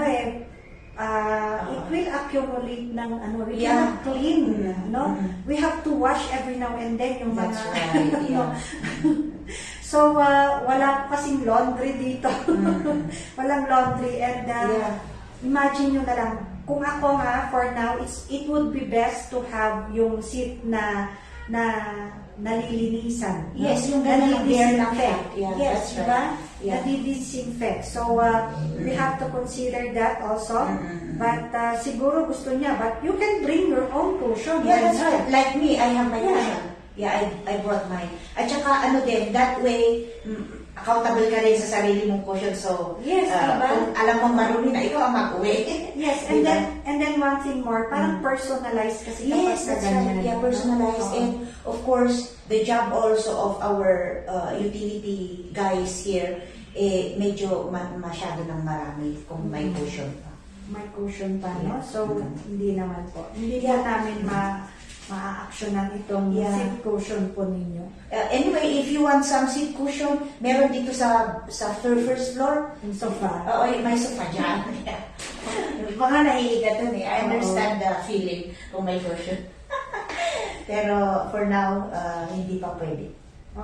will accumulate ng we cannot clean, no? We have to wash every now and then yung mga, That's right, yeah. So, wala kasing laundry dito. Walang laundry. And imagine nyo na lang, kung ako for now, it would be best to have yung seat na nalilinisan. Yes, no? yung ganun, Nadidisinfect. yeah, Yes, that's diba? right. Yeah. Nadidisinfect. So, we have to consider that also. But siguro gusto niya, but you can bring your own cushion. Yeah, that's right. Like me, I have my cushion. Yeah, I brought mine. At saka that way, accountable ka rin sa sarili mong cushion. So, Yes, diba? kung alam mong marumi na, ikaw ang mag-uwi. Yes, Diba? and then one thing more, parang personalized kasi kapag Yes, that's ganyan. right. Yeah, personalized. Oo. And of course, the job also of our utility guys here, medyo masyado ng marami kung may cushion pa. May cushion pa, no? Yeah. So, hindi naman po. Hindi po namin ma-actionan itong seat cushion po ninyo. Anyway, if you want some seat cushion, meron dito sa first floor. Yung sofa. Oo, may sofa dyan. Mga nahihiga dun I understand the feeling kung may cushion. Pero for now, hindi pa pwede.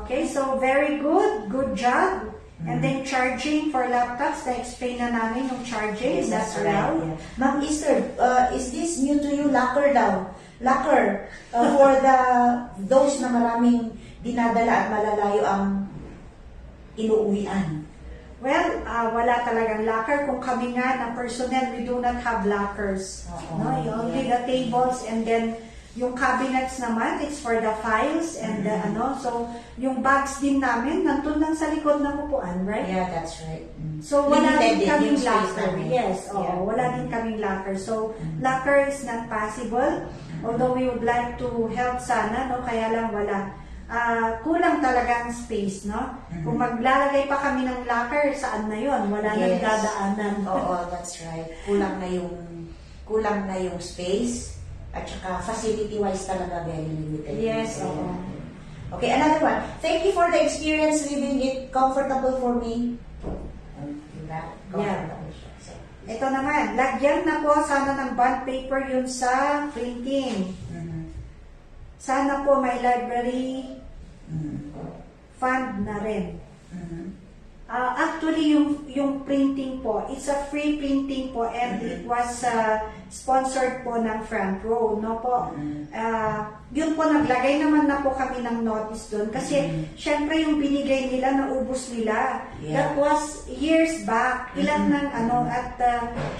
Okay, so very good. Good job. And then charging for laptops, na-explain na namin yung charging. Yes, That's that's right. allowed. Yeah. Ma'am Esther, is this new to you? Locker daw. Locker. For those na maraming dinadala at malalayo ang inuuwian. Well, wala talagang locker. Kung kami nga na personnel, we do not have lockers. Oo, No, only the tables and then Yung cabinets naman, it's for the files and the so yung bags din namin, nandun lang sa likod ng upuan, right? Yeah, that's right. So wala Limited din yung kaming space locker. namin. Yes, oo, Yeah. wala din kaming locker. So locker is not possible. Although we would like to help sana, no, kaya lang wala. Kulang talaga ang space, no? Kung maglalagay pa kami ng locker, saan na yon? Wala nang Yes. dadaanan. Oo, that's right. Kulang na yung space at saka facility-wise talaga very limited. Yes, Ayan. oo. Okay, another one. Thank you for the experience leaving it comfortable for me. Diba? Comfortable siya. So, Ito naman, lagyan na po sana ng bond paper yun sa printing. Sana po may library fund na rin. Actually, yung printing po, it's a free printing po and it was sponsored po ng Front Row, no po? Yun po, naglagay naman na po kami ng notice doon kasi syempre yung binigay nila, naubos nila. Yeah. That was years back. Ilan ng at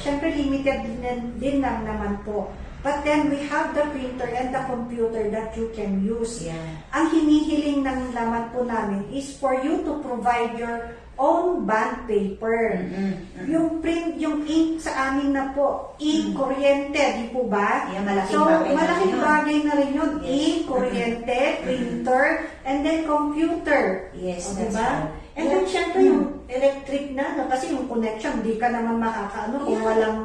syempre limited din lang naman po. But then we have the printer and the computer that you can use. Yeah. Ang hinihiling ng laman po namin is for you to provide your own bond paper. Yung print, yung ink sa amin na po, ink, kuryente, di po ba? Yeah, malaking so, bagay na malaking rin yun. bagay na rin yun. Yes. Ink, kuryente, printer, and then computer. Yes, O, that's diba? right. And then, syempre, yung electric na, no? Kasi yung connection, di ka naman makakaano kung Yeah. walang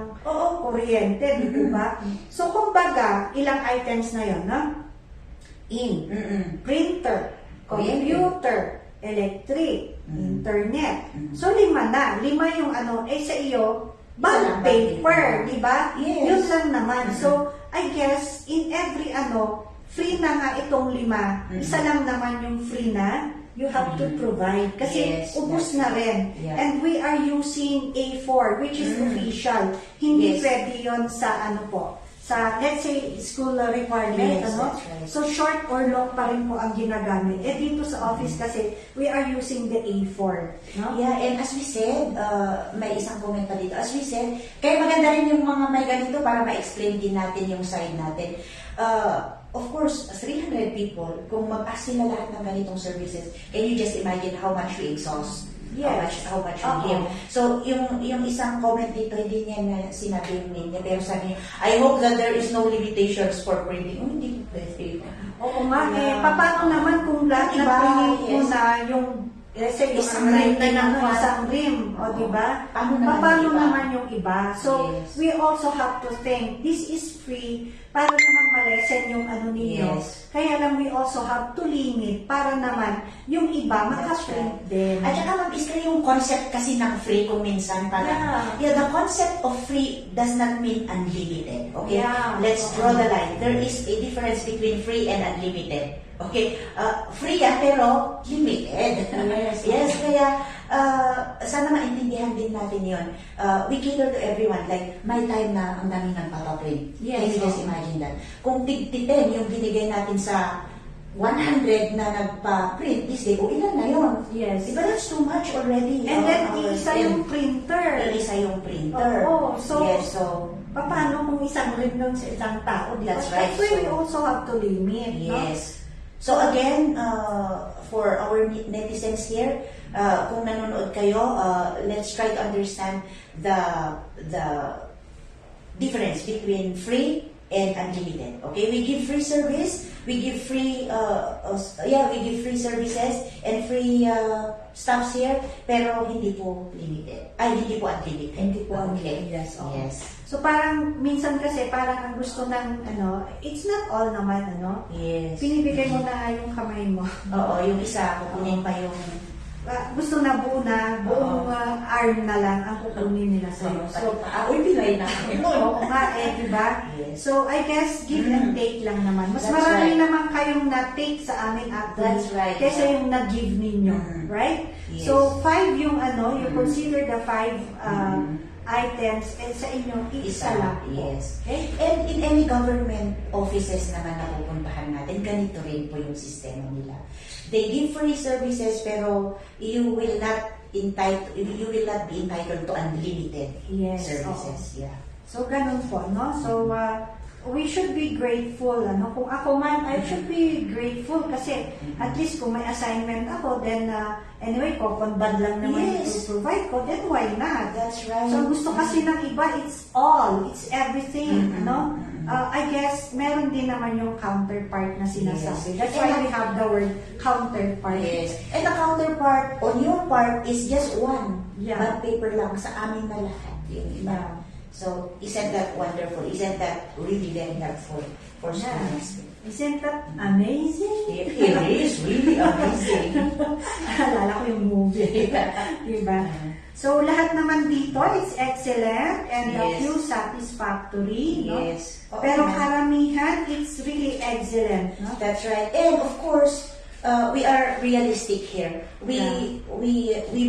kuryente, di po ba? So, kumbaga, ilang items na yun, no? Ink, printer, computer, electric, internet. So, 5 na. 5 yung sa iyo, Isa lang, bond paper, bond di ba? Yes. Yun lang naman. So, I guess, in every free na nga itong 5. Isa lang naman yung free na you have to provide. Kasi Yes, ubos that's na rin. Yeah. And we are using A4, which is official. Hindi Yes. pwede yun sa sa, let's say, school requirement, Yes, that's right. So, short or long pa rin po ang ginagamit. Dito sa office kasi, we are using the A4. No? Yeah, and as we said, may isang comment pa dito. As we said, kaya maganda rin yung mga may ganito para ma-explain din natin yung side natin. Of course, 300 people, kung mag-ask sila lahat ng ganitong services, can you just imagine how much we exhaust? Yes. How much we Oo. give. So, yung isang comment dito, hindi niya na sinabi yung name niya, pero sabi niya, I hope that there is no limitations for printing. Oh, hindi pwede. Oo nga, Yeah. paano naman kung lahat Diba? na pinili mo Yes. na yung, let's say, yung Isang rim rim na na isang rim, o diba? Paano naman Paano yung iba? naman yung iba? So, Yes. we also have to think, this is free, para naman malesen yung ninyo. Yes. Kaya lang we also have to limit para naman yung iba That's makaprint din. At saka ma'am, is yung concept kasi ng free kung minsan parang, the concept of free does not mean unlimited. Okay? Yeah. Let's draw the line. There is a difference between free and unlimited. Okay? Free pero limited. Yes. Yes, kaya sana maintindihan din natin yun. We cater to everyone. Like, may time na ang daming nagpapaprint. Yes. Can you just imagine that? Kung tig-10 yung binigay natin sa 100 na nagpa-print this day, o ilan na yun? Yes. Diba that's too much already? And then, Hours. isa yung printer. Isa yung printer. Oo, so, yes, so, paano kung isang rim nun sa isang tao? Di ba? That's right. That's why we So, also have to limit. No? yes. So again, for our netizens here, kung nanonood kayo, let's try to understand the difference between free and unlimited. Okay, we give free service, we give free we give free services and free stuffs here, pero hindi po limited. Ay, hindi po unlimited. Hindi po Okay. yes, oo. Yes. So parang minsan kasi parang ang gusto ng it's not all naman Yes. pinibigay mo na yung kamay mo. Oo, yung isa, kukunin pa yung Gusto na buong arm na lang ang kukunin nila sa iyo. So, uy, pilay na. oo nga diba? Yes. So, I guess give and take lang naman. Mas That's marami right. naman kayong na-take sa amin actually. That's right. Kaysa yung na-give ninyo. Right? Yes. So, 5 yung you consider the 5 items and sa inyo, isa lang po. Yes. Okay? And in any government offices naman na pupuntahan natin, ganito rin po yung sistema nila. They give free services pero you will not be entitled to unlimited Yes, services. Yeah. So, ganun po, no? So, we should be grateful. Ano? Kung ako man, I should be grateful kasi at least kung may assignment ako, then anyway, kokonbad lang naman Yes. to provide ko, then why not? That's right. So gusto kasi ng iba, it's all, it's everything, ano? I guess meron din naman yung counterpart na sinasabi. Yes. That's why we have the word counterpart. Yes. And the counterpart on your part is just one. Yeah. Bond paper lang sa amin na lahat. Yung iba. Yeah. So, isn't that wonderful? Isn't that really very helpful for Yeah. students? Isn't that amazing? It is really amazing. Alala ko yung movie. Diba? So, lahat naman dito, it's excellent and a Yes. few satisfactory. No? Yes. Oo Pero naman. karamihan, it's really excellent. No? That's right. And of course, we are realistic here. We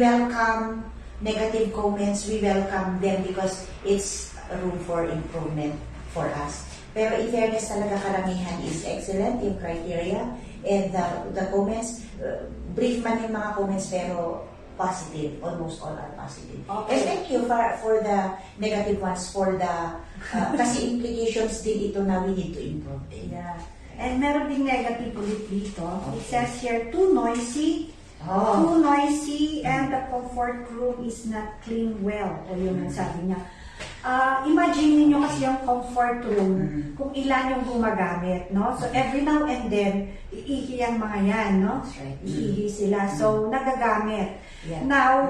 welcome negative comments. We welcome them because it's a room for improvement for us. Pero in fairness talaga, karamihan is excellent yung criteria. And the comments, brief man yung mga comments pero positive. Almost all are positive. Okay. And thank you for the negative ones, for the kasi implications din ito na we need to improve din. Yeah. And meron ding negative ulit dito. It says here, too noisy. Oh. Too noisy and the comfort room is not clean well. O yun ang sabi niya. Imagine niyo kasi yung comfort room, kung ilan yung gumagamit, no? So every now and then, iihi ang mga yan, no? That's right. Iihi sila. So, nagagamit. Yeah. Now,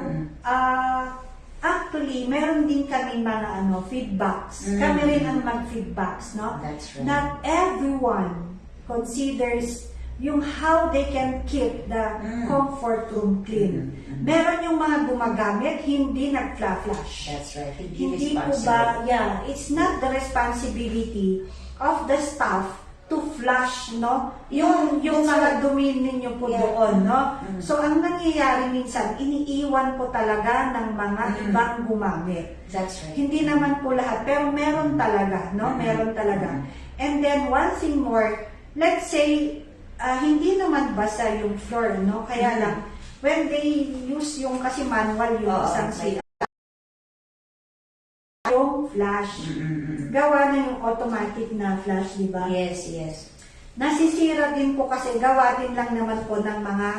actually, meron din kami mga feedbacks. Kami rin ang mag-feedbacks, no? That's right. Not everyone considers yung how they can keep the comfort room clean. Meron yung mga gumagamit, hindi nag-flash. That's right. Hindi po ba, it's not the responsibility of the staff to flush, no? Yung mga dumi ninyo po doon, no? So, ang nangyayari minsan, iniiwan po talaga ng mga ibang gumamit. That's right. Hindi naman po lahat, pero meron talaga, no? Meron talaga. And then, one thing more, let's say, hindi naman basa yung floor, no? Kaya lang, when they use yung, kasi manual yung isang CR, yung flash, gawa na yung automatic na flash, di ba? Yes, yes. Nasisira din po kasi gawa din lang naman po ng mga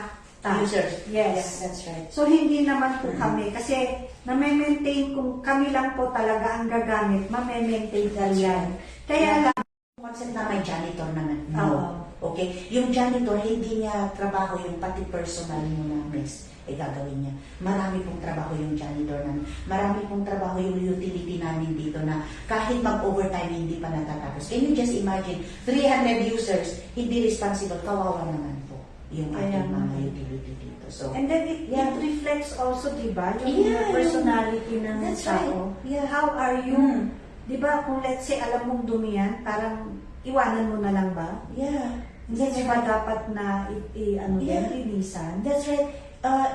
Users. Yes. That's right. So, hindi naman po kami. Kasi, na-maintain kung kami lang po talaga ang gagamit, ma-maintain na yan. Kaya lang, Concept na may janitor naman. Oo. Okay? Yung janitor, hindi niya trabaho yung pati personal mo na mess gagawin niya. Marami pong trabaho yung janitor namin. Marami pong trabaho yung utility namin dito na kahit mag-overtime hindi pa natatapos. Can you just imagine, 300 users, hindi responsible, kawawa naman po yung ating mga utility dito. So, and then it reflects also, di ba, yung Yeah, personality ng that's tao. right. Yeah. How are you? Di ba, kung let's say, alam mong dumiyan, parang iwanan mo na lang ba? yeah. Hindi ba dapat na Yeah. linisan? That's right.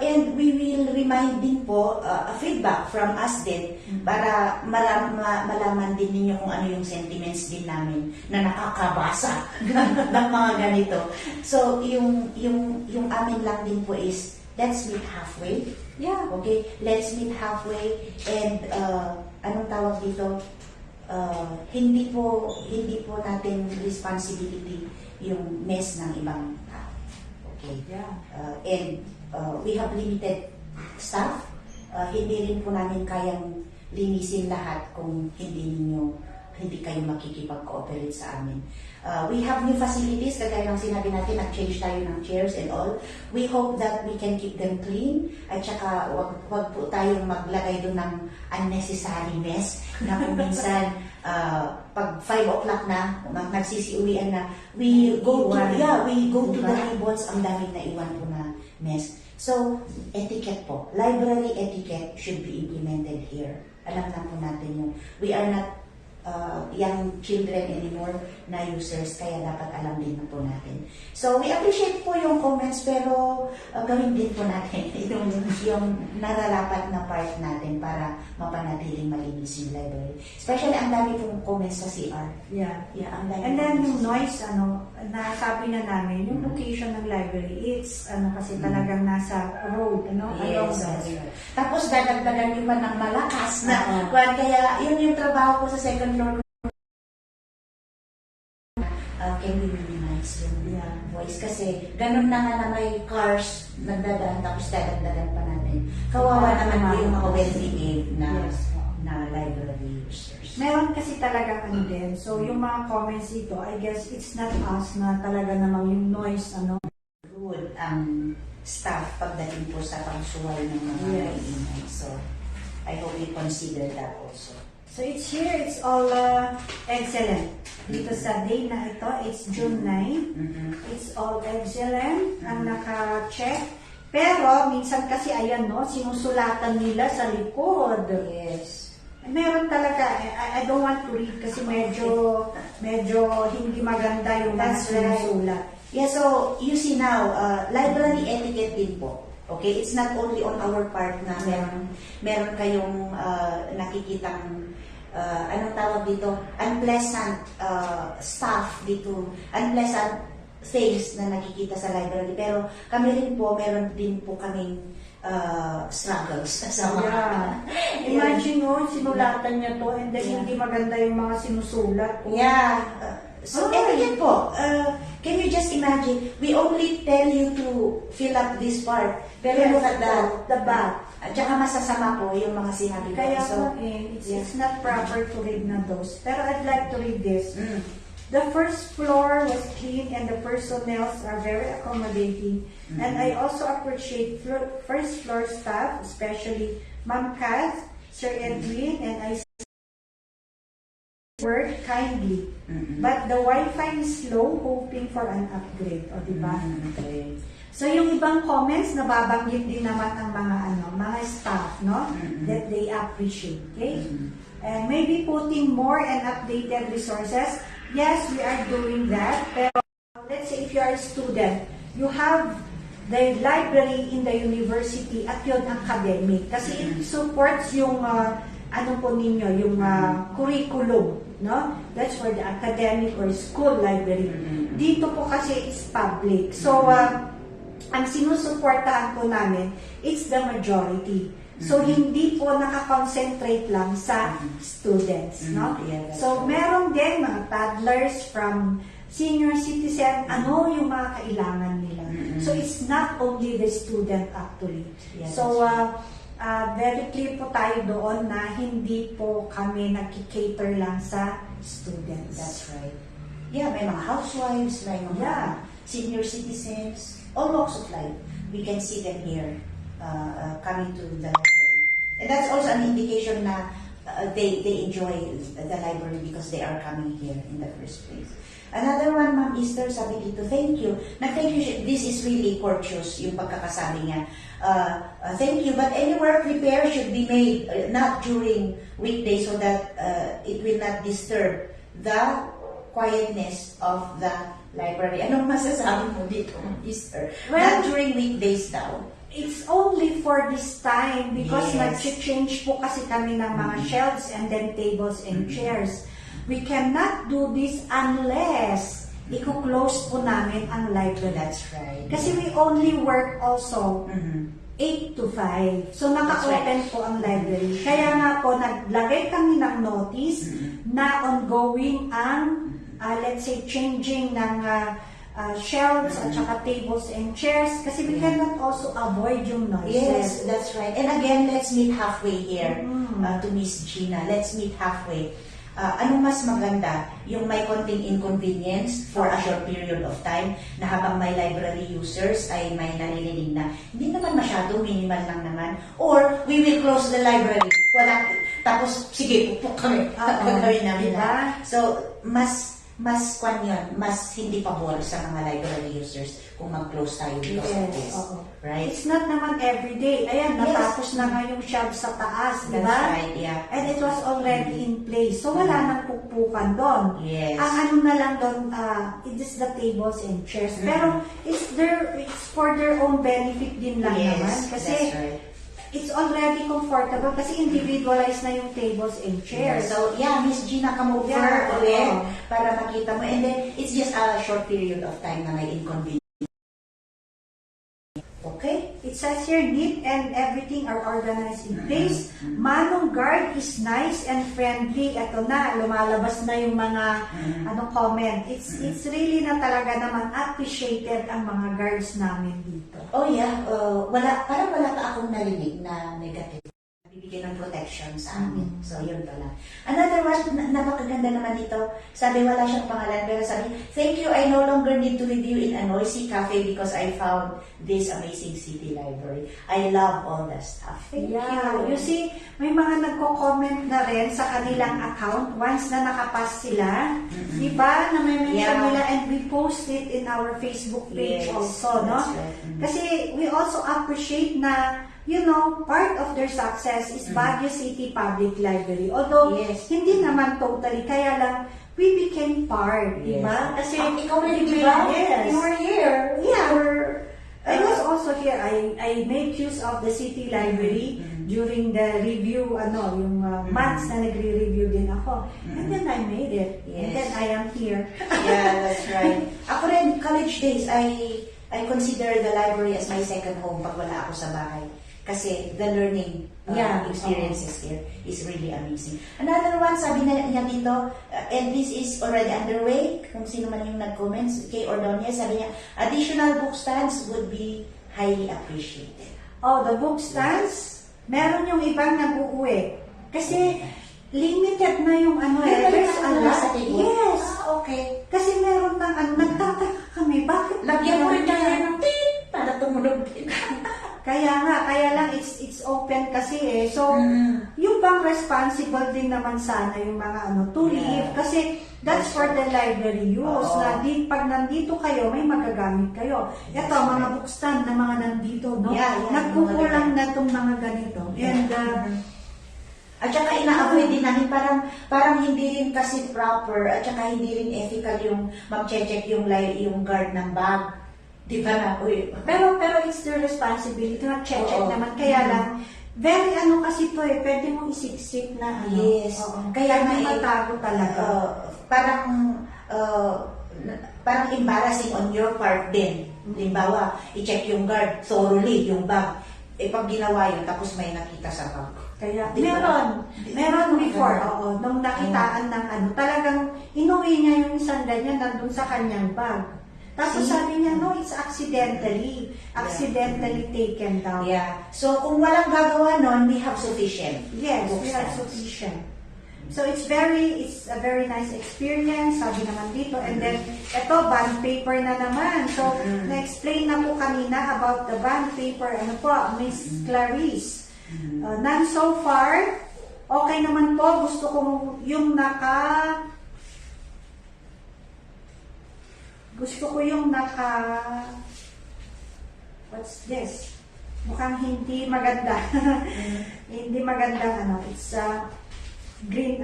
And we will remind din po a feedback from us din para malaman din ninyo kung ano yung sentiments din namin na nakakabasa ng mga ganito. So, yung amin lang din po is, let's meet halfway. Yeah. Okay? Let's meet halfway and anong tawag dito? Hindi po natin responsibility yung mess ng ibang tao. Okay? Yeah. And we have limited staff. Hindi rin po namin kayang linisin lahat kung hindi kayo makikipag-cooperate sa amin. We have new facilities, kagaya ng sinabi natin, nag-change tayo ng chairs and all. We hope that we can keep them clean at saka wag po tayong maglagay doon ng unnecessary mess na kung minsan pag 5 o'clock na, nagsisiuwian na, we go to the tables, ang daming naiwan po na mess. So, etiquette po. Library etiquette should be implemented here. Alam na po natin yung, we are not young children anymore na users, kaya dapat alam din na po natin. So, we appreciate po yung comments, pero gawin din po natin yung nararapat na part natin para mapanatiling malinis yung library. Especially, ang dami pong comments sa CR. Yeah. Yeah, ang dami And then comments. yung noise, nasabi na namin, yung location ng library, it's kasi talagang nasa road, along Yes, the that's road. right. Tapos dadagdagan nyo pa ng malakas na, Oo. kaya yun yung trabaho ko sa second floor can we minimize yung Yeah. voice? Kasi ganun na nga na may cars nagdadaan tapos dadagdagan pa natin. Kawawa naman po yung mga well-behaved na, Yes. na library users. Meron kasi talagang ano din. So, yung mga comments dito, I guess it's not us na talaga namang yung noise, ano. Rude ang staff pagdating po sa pagsuway ng mga Yes. ingay. So, I hope you consider that also. So, it's here, it's all excellent. Dito sa day na ito, it's June 9. It's all excellent ang naka-check. Pero, minsan kasi, ayan, no, sinusulatan nila sa likod. Yes. Meron talaga, I don't want to read kasi medyo hindi maganda yung mga That's right. sinusulat. Yeah, so you see now, library etiquette din po. Okay, it's not only on our part na meron kayong nakikitang anong tawag dito, unpleasant stuff dito, unpleasant things na nakikita sa library. Pero kami rin po, meron din po kaming struggles sa mga Imagine mo, sinulatan niya to and then hindi maganda yung mga sinusulat. Yeah. So, etiquette po. Can you just imagine, we only tell you to fill up this part. Pero look at the back. At saka masasama po yung mga sinabi ko. Kaya So, it's not proper to read na those. Pero I'd like to read this. mm, The first floor was clean and the personnel are very accommodating. And I also appreciate first floor staff, especially Ma'am Kath, Sir Edwin, and I work kindly. But the Wi-Fi is slow, hoping for an upgrade. O, diba? okay. So, yung ibang comments, nababanggit din naman ang mga staff, no? That they appreciate, okay? And maybe putting more and updated resources. Yes, we are doing that. Pero, let's say if you are a student, you have the library in the university at yun academic. Kasi it supports yung, ano po ninyo, yung curriculum, no? That's for the academic or school library. Dito po kasi is public. So, ang sinusuportahan po namin, it's the majority. So, hindi po nakakonsentrate lang sa students, no? Yeah, that's So, meron din mga toddlers from senior citizen, ano yung mga kailangan nila. So, it's not only the student actually. Yeah, So, very clear po tayo doon na hindi po kami nagki-cater lang sa students. That's right. Yeah, may mga housewives, may mga Yeah. senior citizens, all walks of life. We can see them here coming to the library. And that's also an indication na they enjoy the library because they are coming here in the first place. Another one, Ma'am Esther, sabi dito, thank you. Thank you, this is really courteous, yung pagkakasabi niya. Thank you, but any work repair should be made, not during weekdays so that it will not disturb the quietness of the library. Anong masasabi mo dito, Ma'am Esther? Well, Not during weekdays daw. It's only for this time because Yes. nag-change po kasi kami ng mga shelves and then tables and chairs. We cannot do this unless i-close po namin ang library. That's right. Kasi we only work also Mhm. 8 to 5. So, naka-open po ang library. Kaya nga po, naglagay kami ng notice na ongoing ang, let's say, changing ng shelves at saka tables and chairs kasi we cannot also avoid yung Yes, noises. that's right. And again, let's meet halfway here to Miss Gina. Let's meet halfway. Ano mas maganda? Yung may konting inconvenience for a short period of time na habang may library users ay may naririnig na hindi naman masyado, minimal lang naman. Or we will close the library. Wala. Tapos, sige, pupuk kami. Gagawin namin Diba? na. So, mas kwan yun, mas hindi pabor sa mga library users kung mag-close tayo because of this. oo. Right? It's not naman everyday. Ayan, Yes. natapos na nga yung shelves sa taas, di That's ba? right, yeah. And it was already in place. So, wala nang pukpukan doon. Yes. Ang ano na lang doon, it is the tables and chairs. Pero, it's for their own benefit din lang naman. Kasi, that's right. it's already comfortable kasi individualized na yung tables and chairs. So, yeah, Miss Gina, come over Yeah, ulit oo. para makita mo. And then, it's just a short period of time na may inconvenience. Okay? It's says here, neat and everything are organized in place. Manong guard is nice and friendly. Ito na, lumalabas na yung mga comment. It's really na talaga naman appreciated ang mga guards namin dito. Oh yeah, parang wala pa akong narinig na negative. Bibigyan ng protection sa amin. So, yun pala. Another one, napakaganda naman dito. Sabi, wala siyang pangalan, pero sabi, thank you, I no longer need to review in a noisy cafe because I found this amazing city library. I love all the stuff. Thank Yeah, you. you see, may mga nagko-comment na rin sa kanilang account once na nakapass sila. Diba? Na may mention nila and we post it in our Facebook page also, no? Right. Kasi we also appreciate na part of their success is Baguio City Public Library. Although, hindi naman totally, kaya lang, we became part, di ba? Kasi ikaw rin, di ba? Yes. You were here. Yeah. I was also here. I made use of the City Library during the review, yung months na nagre-review din ako. And then I made it. And then I am here. Yeah, that's right. Ako rin, college days, I consider the library as my second home pag wala ako sa bahay. Kasi the learning experiences here is really amazing. Another one, sabi na niya dito, and this is already underway, kung sino man yung nag-comments, kay Ordonia, sabi niya, additional book stands would be highly appreciated. Oh, the book stands, meron yung ibang nag-uuwi. Kasi limited na yung there's a lot. Yes. Okay. Kasi meron ng nagtataka kami, bakit? Lagyan mo rin tayo ng tit para tumunog din. Kaya lang it's open kasi So, yung bang responsible din naman sana yung mga to leave kasi that's for the library use. Na pag nandito kayo, may magagamit kayo. Ito, mga bookstand na mga nandito, no? Nagkukulang na itong mga ganito. And, at saka ina-avoid din namin parang hindi rin kasi proper at saka hindi rin ethical yung mag-check yung guard ng bag. Di ba na? Pero it's their responsibility na check naman. Kaya lang, very kasi to pwede mong isiksik na Yes. Kaya may matago talaga. Parang embarrassing on your part din. Halimbawa, i-check yung guard thoroughly, yung bag. Pag ginawa yun, tapos may nakita sa bag. Kaya, meron before, nung nakitaan ng talagang inuwi niya yung isang ganyan nandun sa kanyang bag. Tapos sabi niya, no, it's accidentally taken down. Yeah. So, kung walang gagawa nun, we have sufficient. Yes, we have sufficient. So, it's a very nice experience, sabi naman dito. And then, ito, bond paper na naman. So, na-explain na po kanina about the bond paper. Ano po, Miss Clarice. None so far. Okay naman po. Gusto kong yung what's this? Mukhang hindi maganda. Hindi maganda it's green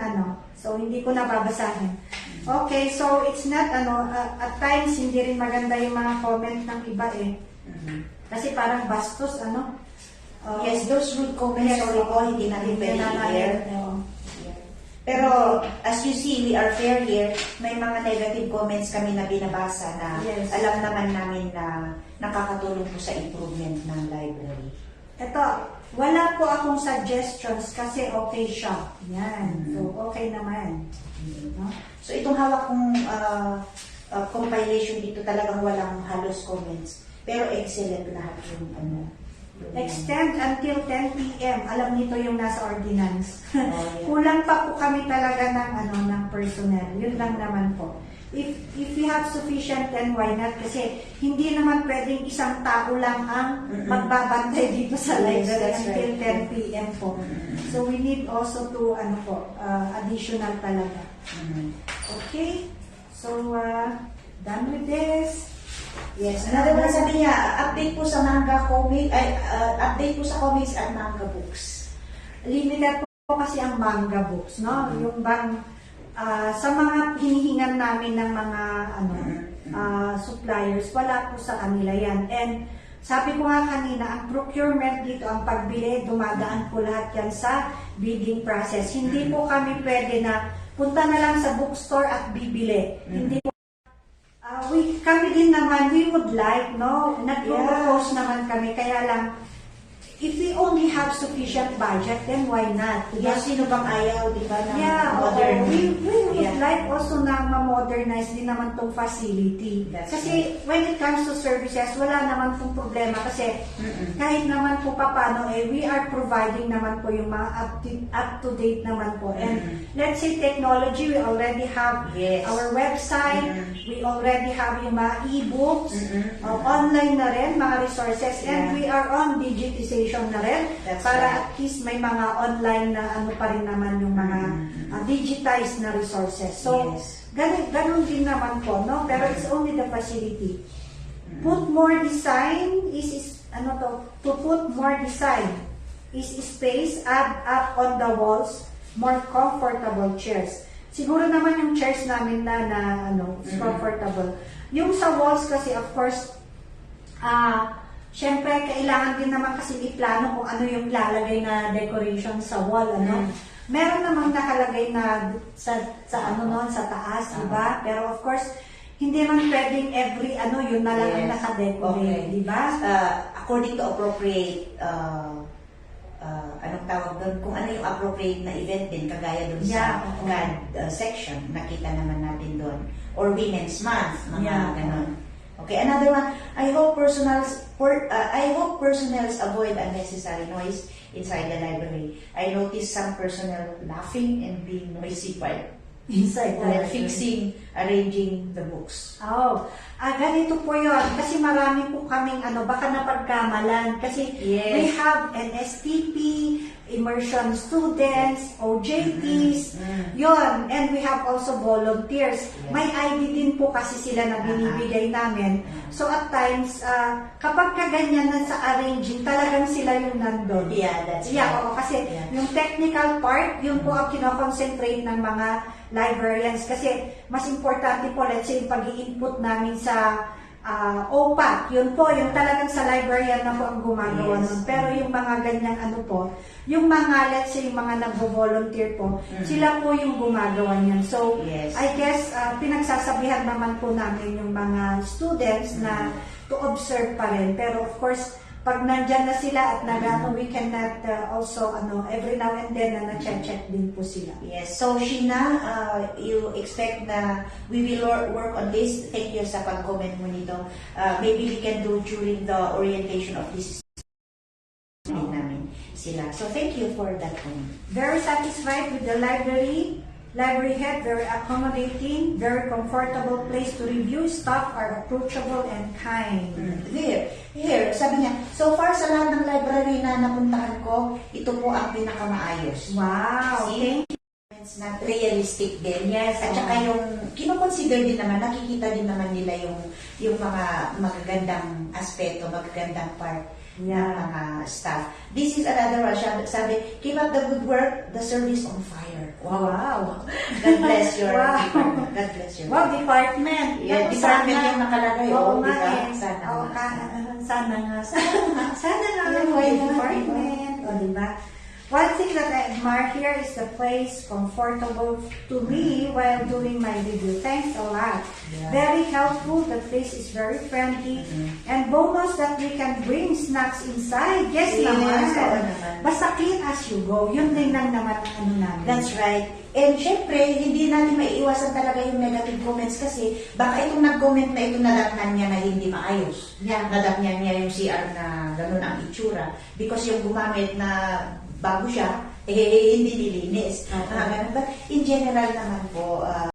So hindi ko nababasahin. Okay, so it's not at times hindi rin maganda yung mga comment ng iba Kasi parang bastos Yes, those rude comments, sorry po, hindi natin pwede i-hear. Pero, as you see, we are fair here. May mga negative comments kami na binabasa na alam naman namin na nakakatulong po sa improvement ng library. Ito, wala po akong suggestions kasi okay siya. Yan. So, okay naman. No? So, itong hawak kong compilation dito talagang walang halos comments. Pero excellent lahat yung Extend until 10 p.m. Alam nito yung nasa ordinance. Kulang pa po kami talaga ng personnel. Yun lang naman po. If we have sufficient, then why not? Kasi hindi naman pwedeng isang tao lang ang magbabantay dito sa library until 10 p.m. po. So we need also to additional talaga. Okay? So done with this. Yes, another one sabi niya, update po sa update po sa comics at manga books. Limited po kasi ang manga books, no? Yung bang sa mga hinihingan namin ng mga suppliers, wala po sa kanila yan. And sabi ko nga kanina, ang procurement dito, ang pagbili, dumadaan po lahat yan sa bidding process. Hindi po kami pwede na punta na lang sa bookstore at bibili. Hindi po Kami din naman, we would like, no? Nag-propose naman kami, kaya lang, if we only have sufficient budget, then why not? Yes, sino bang ayaw, di ba, ng Yeah, modern? we would Yeah. like also na ma-modernize din naman tong facility. That's Kasi when it comes to services, wala naman pong problema kasi kahit naman po papano, we are providing naman po yung mga up-to-date naman po. And let's say technology, we already have Yes. our website, we already have yung mga e-books, online na rin, mga resources, and Yeah. we are on digitization na rin That's para right. at least may mga online na ano pa rin naman yung mga digitized na resources. So, Yes. ganun din naman po, no? Pero it's only the facility. Put more design to put more design is space, add up on the walls, more comfortable chairs. Siguro naman yung chairs namin na is comfortable. Yung sa walls kasi, of course, syempre, kailangan din naman kasi iplano kung ano yung lalagay na decoration sa wall, ano. Meron namang nakalagay na sa taas, di ba? Pero of course, hindi man pwedeng every yun na lang ang Yes. nakadecorate, Okay. di ba? According to appropriate, anong tawag doon, kung ano yung appropriate na event din, kagaya doon Yeah, sa oo. GAD section, nakita naman natin doon. Or Women's Month, mga Yeah. ganon. Okay, another one. I hope personnels avoid unnecessary noise inside the library. I noticed some personnel laughing and being noisy Inside the while library. fixing, arranging the books. Ganito po yun. Kasi marami po kaming baka napagkamalan. Kasi Yes. we have NSTP, immersion students, OJTs, yun. And we have also volunteers. Yes. May ID din po kasi sila na binibigay namin. So at times, kapag kaganyan na sa arranging, talagang sila yung nandun. Yeah, that's Yeah, right. oo, kasi Yeah. yung technical part, yun po ang kinoconcentrate ng mga librarians. Kasi mas importante po, let's say, yung pag-i-input namin sa OPAT, yun po, yung talagang sa librarian na po ang gumagawa Yes. nun. Pero yung mga ganyang po, yung mga, let's say, yung mga nagvo-volunteer po, sila po yung gumagawa niyan. So, Yes. I guess, pinagsasabihan naman po namin yung mga students na to observe pa rin. Pero of course, pag nandyan na sila at we cannot also, every now and then na na-check din po sila. Yes. So, Sheena, you expect na we will work on this. Thank you sa pag-comment mo nito. Maybe we can do during the orientation of this namin sila. So, thank you for that comment. Very satisfied with the library head, very accommodating, very comfortable place to review. Staff are approachable and kind. Here, sabi niya, so far sa lahat ng library na napuntahan ko, ito po ang pinakamaayos. Wow! See? Na realistic din. Yes, At saka yung kinoconsider din naman, nakikita din naman nila yung mga magagandang aspeto, magagandang part ng mga staff. This is another one. Sabi, keep up the good work, the service on fire. Wow! God bless your Wow. department. God bless your Wow, department! Yeah, Naku, department sana- yung nakalagay. Oo Oo, nga diba? eh. Sana Oo, nga. sana nga. Sana nga. Yeah, May why not, department. O, diba? One thing that I admire here is the place comfortable to me while doing my review. Thanks a lot. Yeah. Very helpful. The place is very friendly. And bonus that we can bring snacks inside. Yes, Yes, naman. oo naman. Basta clean as you go. Yun din lang naman ang namin. That's right. And syempre, hindi natin maiiwasan talaga yung negative comments kasi baka itong nag-comment na ito nadatnan niya na hindi maayos. Yeah. Nadatnan niya yung CR na gano'n ang itsura. Because yung gumamit na bago siya, hindi nilinis. Okay. Ganun. But in general naman po,